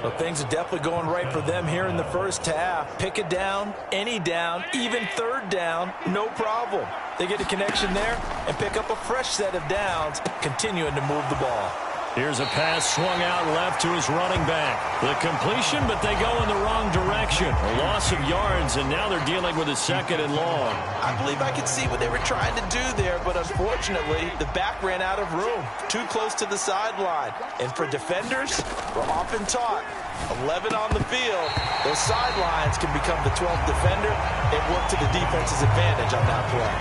Well, things are definitely going right for them here in the first half. Pick a down, any down, even 3rd down, no problem. They get a connection there and pick up a fresh set of downs, continuing to move the ball. Here's a pass swung out left to his running back. The completion, but they go in the wrong direction. A loss of yards, and now they're dealing with a 2nd and long. I believe I could see what they were trying to do there, but unfortunately, the back ran out of room. Too close to the sideline. And for defenders, we're often taught 11 on the field. Those sidelines can become the 12th defender. It worked to the defense's advantage on that play.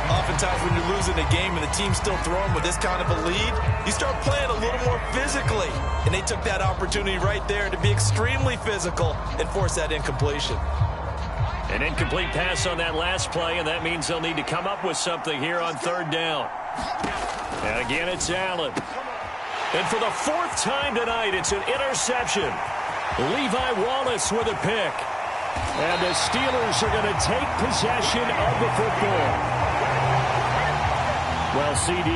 Oftentimes when you're losing a game and the team's still throwing with this kind of a lead, you start playing a little more physically. And they took that opportunity right there to be extremely physical and force that incompletion. An incomplete pass on that last play, and that means they'll need to come up with something here on 3rd down. And again, it's Allen. And for the 4th time tonight, it's an interception. Levi Wallace with a pick. And the Steelers are going to take possession of the football. Well, CD,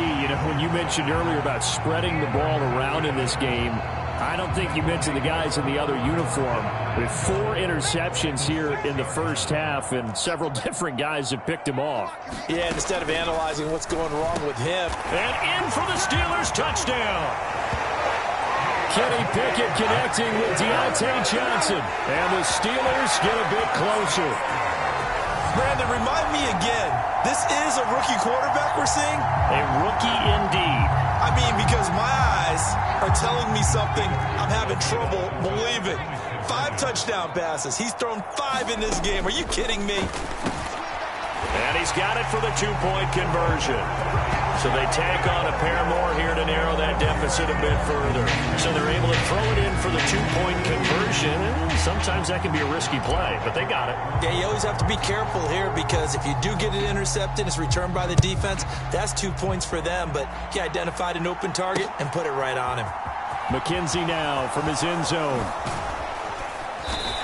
when you mentioned earlier about spreading the ball around in this game, I don't think you mentioned the guys in the other uniform. With 4 interceptions here in the first half, and several different guys have picked him off. Yeah, instead of analyzing what's going wrong with him. And in for the Steelers touchdown. Kenny Pickett connecting with Deontay Johnson. And the Steelers get a bit closer. Brandon, remind me again, this is a rookie quarterback we're seeing? A rookie indeed. I mean, because my eyes are telling me something I'm having trouble believing. 5 touchdown passes. He's thrown 5 in this game. Are you kidding me? And he's got it for the 2-point conversion. So they tack on a pair more here to narrow that deficit a bit further. So they're able to throw it in for the 2-point conversion. And sometimes that can be a risky play, but they got it. Yeah, you always have to be careful here because if you do get it intercepted, it's returned by the defense, that's 2 points for them. But he identified an open target and put it right on him. McKenzie now from his end zone.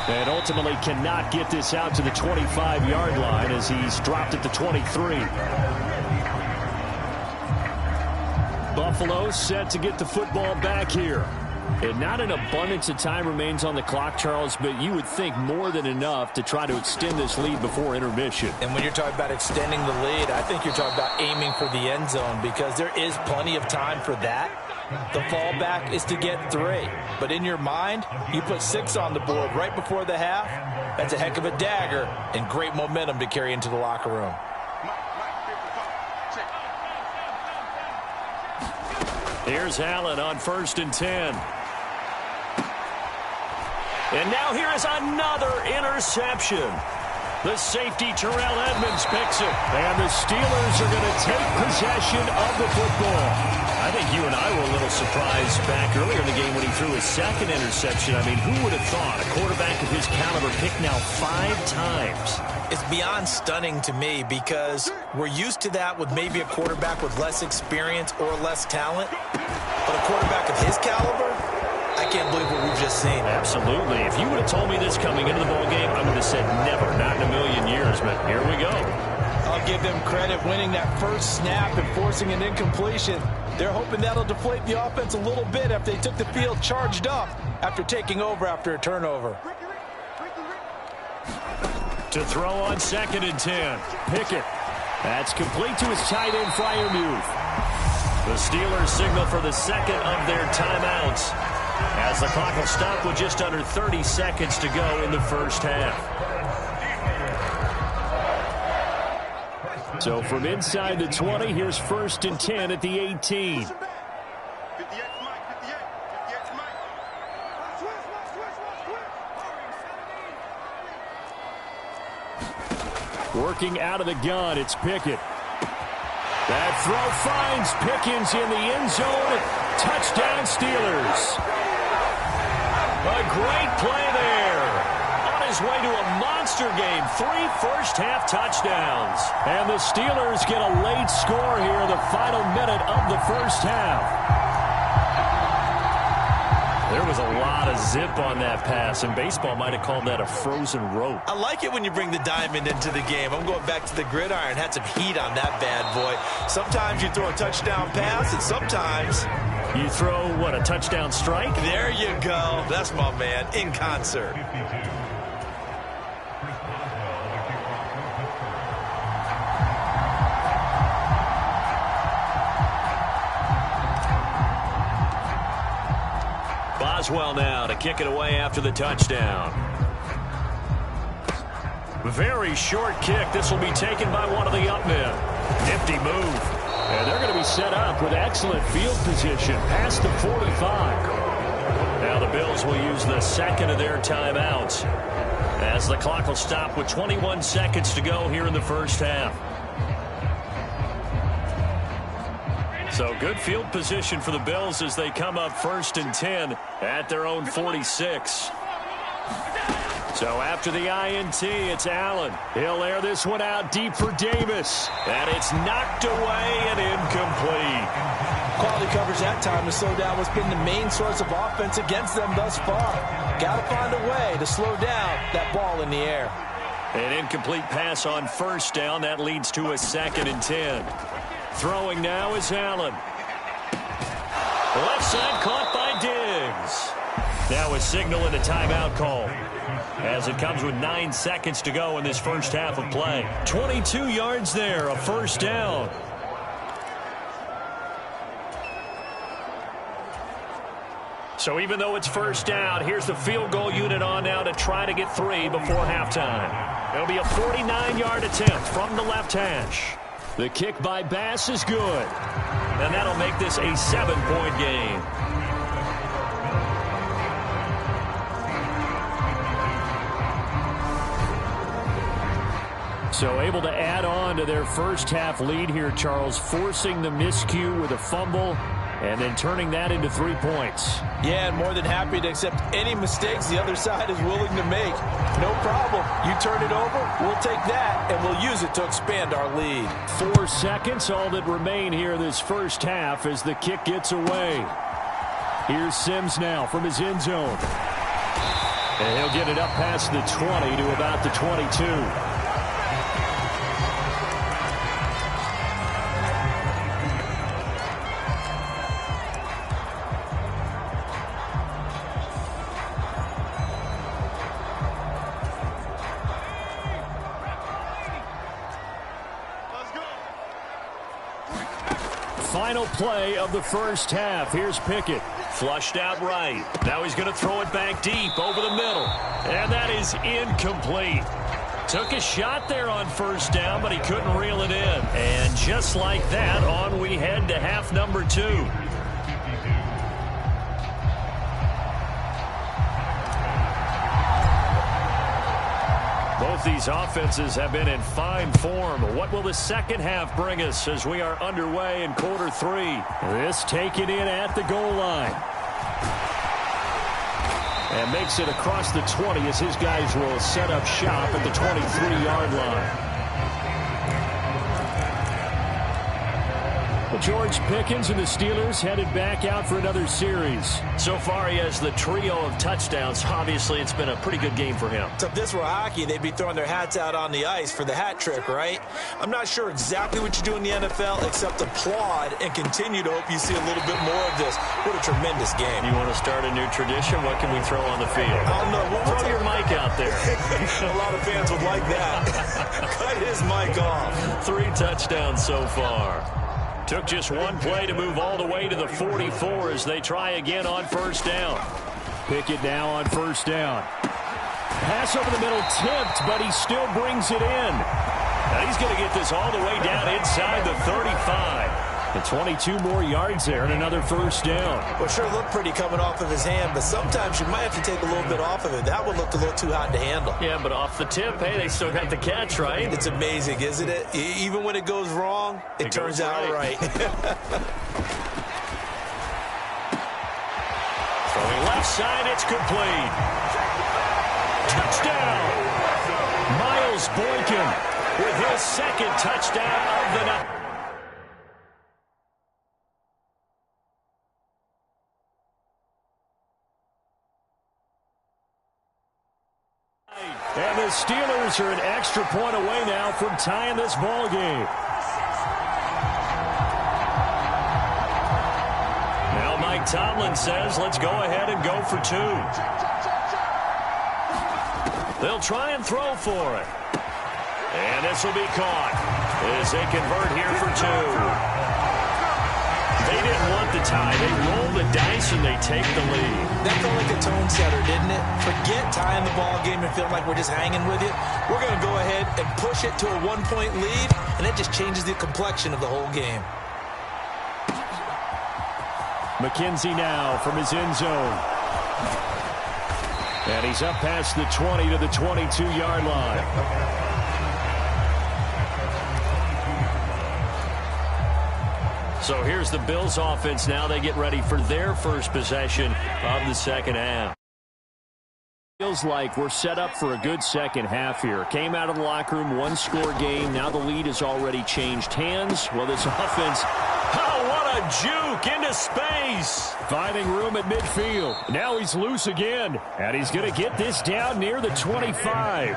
And ultimately cannot get this out to the 25-yard line as he's dropped at the 23. Buffalo set to get the football back here. And not an abundance of time remains on the clock, Charles, but you would think more than enough to try to extend this lead before intermission. And when you're talking about extending the lead, I think you're talking about aiming for the end zone because there is plenty of time for that. The fallback is to get 3. But in your mind, you put 6 on the board right before the half. That's a heck of a dagger and great momentum to carry into the locker room. Here's Allen on 1st and 10. And now here is another interception. The safety, Terrell Edmonds, picks it. And the Steelers are going to take possession of the football. I think you and I were a little surprised back earlier in the game when he threw his 2nd interception. I mean, who would have thought a quarterback of his caliber picked now 5 times? It's beyond stunning to me because we're used to that with maybe a quarterback with less experience or less talent. But a quarterback of his caliber, I can't believe what we've just seen. Absolutely. If you would have told me this coming into the ball game, I would have said never, not in a million years. But here we go. I'll give them credit winning that first snap and forcing an incompletion. They're hoping that'll deflate the offense a little bit after they took the field charged up after taking over after a turnover. To throw on 2nd and 10. Pickett. That's complete to his tight end, Freiermuth. The Steelers signal for the 2nd of their timeouts as the clock will stop with just under 30 seconds to go in the first half. So from inside the 20, here's 1st and 10 at the 18. Working out of the gun, it's Pickett. That throw finds Pickens in the end zone. Touchdown, Steelers. A great play there. On his way to a monster game. 3 first-half touchdowns. And the Steelers get a late score here, the final minute of the first half. There was a lot of zip on that pass, and baseball might have called that a frozen rope. I like it when you bring the diamond into the game. I'm going back to the gridiron. Had some heat on that bad boy. Sometimes you throw a touchdown pass, and sometimes you throw, what, a touchdown strike? There you go. That's my man, in concert. Boswell now to kick it away after the touchdown. Very short kick. This will be taken by one of the up men. Nifty move. And they're going to be set up with excellent field position past the 45. Now the Bills will use the second of their timeouts as the clock will stop with 21 seconds to go here in the first half. So good field position for the Bills as they come up 1st and 10 at their own 46. So after the INT, it's Allen. He'll air this one out deep for Davis. And it's knocked away and incomplete. Quality coverage that time to slow down what's been the main source of offense against them thus far. Got to find a way to slow down that ball in the air. An incomplete pass on 1st down. That leads to a 2nd and 10. Throwing now is Allen. Left side caught by Diggs. Now a signal and a timeout call as it comes with 9 seconds to go in this first half of play. 22 yards there, a 1st down. So even though it's 1st down, here's the field goal unit on now to try to get 3 before halftime. It'll be a 49-yard attempt from the left hash. The kick by Bass is good. And that'll make this a 7-point game. So able to add on to their first half lead here, Charles, forcing the miscue with a fumble and then turning that into 3 points. Yeah, and more than happy to accept any mistakes the other side is willing to make. No problem. You turn it over, we'll take that, and we'll use it to expand our lead. 4 seconds, all that remain here this first half as the kick gets away. Here's Sims now from his end zone. And he'll get it up past the 20 to about the 22. Final play of the first half. Here's Pickett. Flushed out right. Now he's going to throw it back deep over the middle. And that is incomplete. Took a shot there on 1st down, but he couldn't reel it in. And just like that, on we head to half number 2. Both these offenses have been in fine form. What will the second half bring us as we are underway in quarter 3? This taken in at the goal line. And makes it across the 20 as his guys will set up shop at the 23-yard line. Well, George Pickens and the Steelers headed back out for another series. So far, he has the trio of touchdowns. Obviously, it's been a pretty good game for him. So if this were hockey, they'd be throwing their hats out on the ice for the hat trick, right? I'm not sure exactly what you do in the NFL except applaud and continue to hope you see a little bit more of this. What a tremendous game. You want to start a new tradition? What can we throw on the field? I don't know. Throw your mic out there. A lot of fans would like that. Cut his mic off. 3 touchdowns so far. Took just 1 play to move all the way to the 44 as they try again on 1st down. Pickett now on 1st down. Pass over the middle tipped, but he still brings it in. Now he's going to get this all the way down inside the 35. And 22 more yards there and another 1st down. Well, sure looked pretty coming off of his hand, but sometimes you might have to take a little bit off of it. That one looked a little too hot to handle. Yeah, but off the tip, hey, they still got the catch, right? It's amazing, isn't it? Even when it goes wrong, it turns out right. Throwing left side, it's complete. Touchdown! Miles Boykin with his 2nd touchdown of the night. And the Steelers are an extra point away now from tying this ball game. Now Mike Tomlin says, let's go ahead and go for 2. They'll try and throw for it. And this will be caught as they convert here for 2. They didn't want the tie. They roll the dice and they take the lead. That felt like a tone setter, didn't it? Forget tying the ball game and feeling like we're just hanging with it. We're going to go ahead and push it to a one-point lead, and that just changes the complexion of the whole game. McKenzie now from his end zone. And he's up past the 20 to the 22-yard line. So here's the Bills offense now. They get ready for their first possession of the second half. Feels like we're set up for a good second half here. Came out of the locker room, one-score game. Now the lead has already changed hands. Well, this offense... Oh, what a juke into space. Finding room at midfield. Now he's loose again. And he's going to get this down near the 25.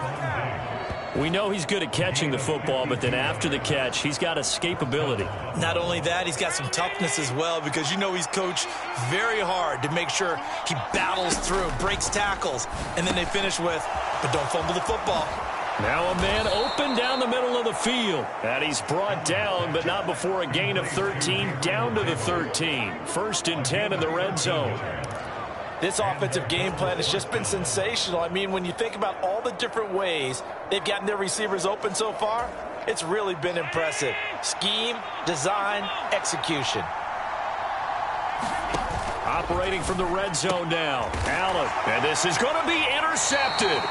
We know he's good at catching the football, but then after the catch, he's got escapability. Not only that, he's got some toughness as well, because you know he's coached very hard to make sure he battles through, breaks tackles, and then they finish with, but don't fumble the football. Now a man open down the middle of the field. And he's brought down, but not before a gain of 13, down to the 13. 1st and 10 in the red zone. This offensive game plan has just been sensational. I mean, when you think about all the different ways they've gotten their receivers open so far, it's really been impressive. Scheme, design, execution. Operating from the red zone now. Allen. And this is going to be intercepted.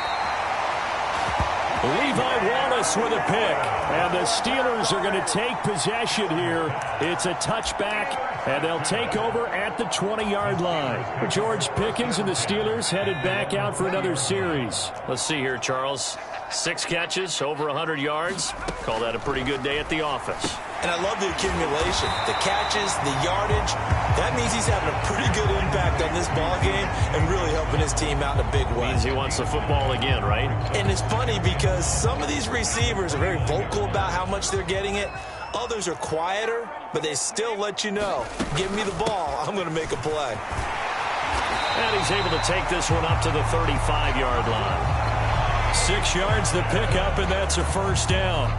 Levi Wallace with a pick. And the Steelers are going to take possession here. It's a touchback, and they'll take over at the 20-yard line. George Pickens and the Steelers headed back out for another series. Let's see here, Charles. 6 catches, over 100 yards. Call that a pretty good day at the office. And I love the accumulation, the catches, the yardage. That means he's having a pretty good impact on this ball game and really helping his team out in a big way. Means he wants the football again, right? And it's funny because some of these receivers are very vocal about how much they're getting it. Others are quieter, but they still let you know, give me the ball, I'm going to make a play. And he's able to take this one up to the 35-yard line. 6 yards the pickup, and that's a first down.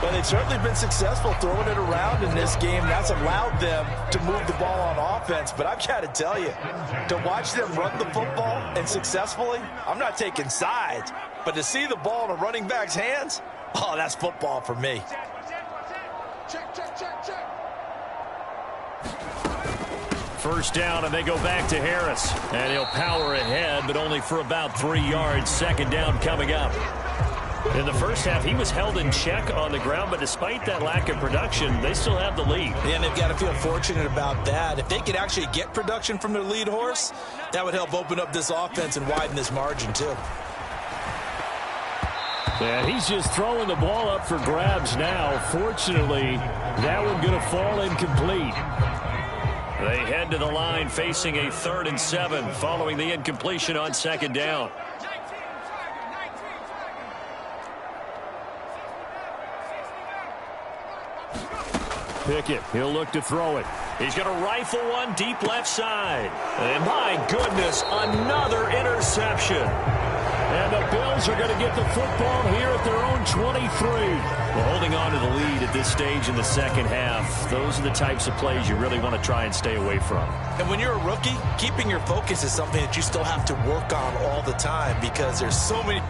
Well, they've certainly been successful throwing it around in this game. That's allowed them to move the ball on offense. But I've got to tell you, to watch them run the football and successfully, I'm not taking sides. But to see the ball in a running back's hands, oh, that's football for me. First down, and they go back to Harris. And he'll power ahead, but only for about 3 yards. Second down coming up. In the first half, he was held in check on the ground, but despite that lack of production, they still have the lead. And they've got to feel fortunate about that. If they could actually get production from their lead horse, that would help open up this offense and widen this margin, too. And he's just throwing the ball up for grabs now. Fortunately, that one going to fall incomplete. They head to the line facing a 3rd and 7 following the incompletion on second down. Pickett, he'll look to throw it. He's going to rifle one deep left side. And my goodness, another interception. And the Bills are going to get the football here at their own 23. Well, holding on to the lead at this stage in the second half, those are the types of plays you really want to try and stay away from. And when you're a rookie, keeping your focus is something that you still have to work on all the time because there's so many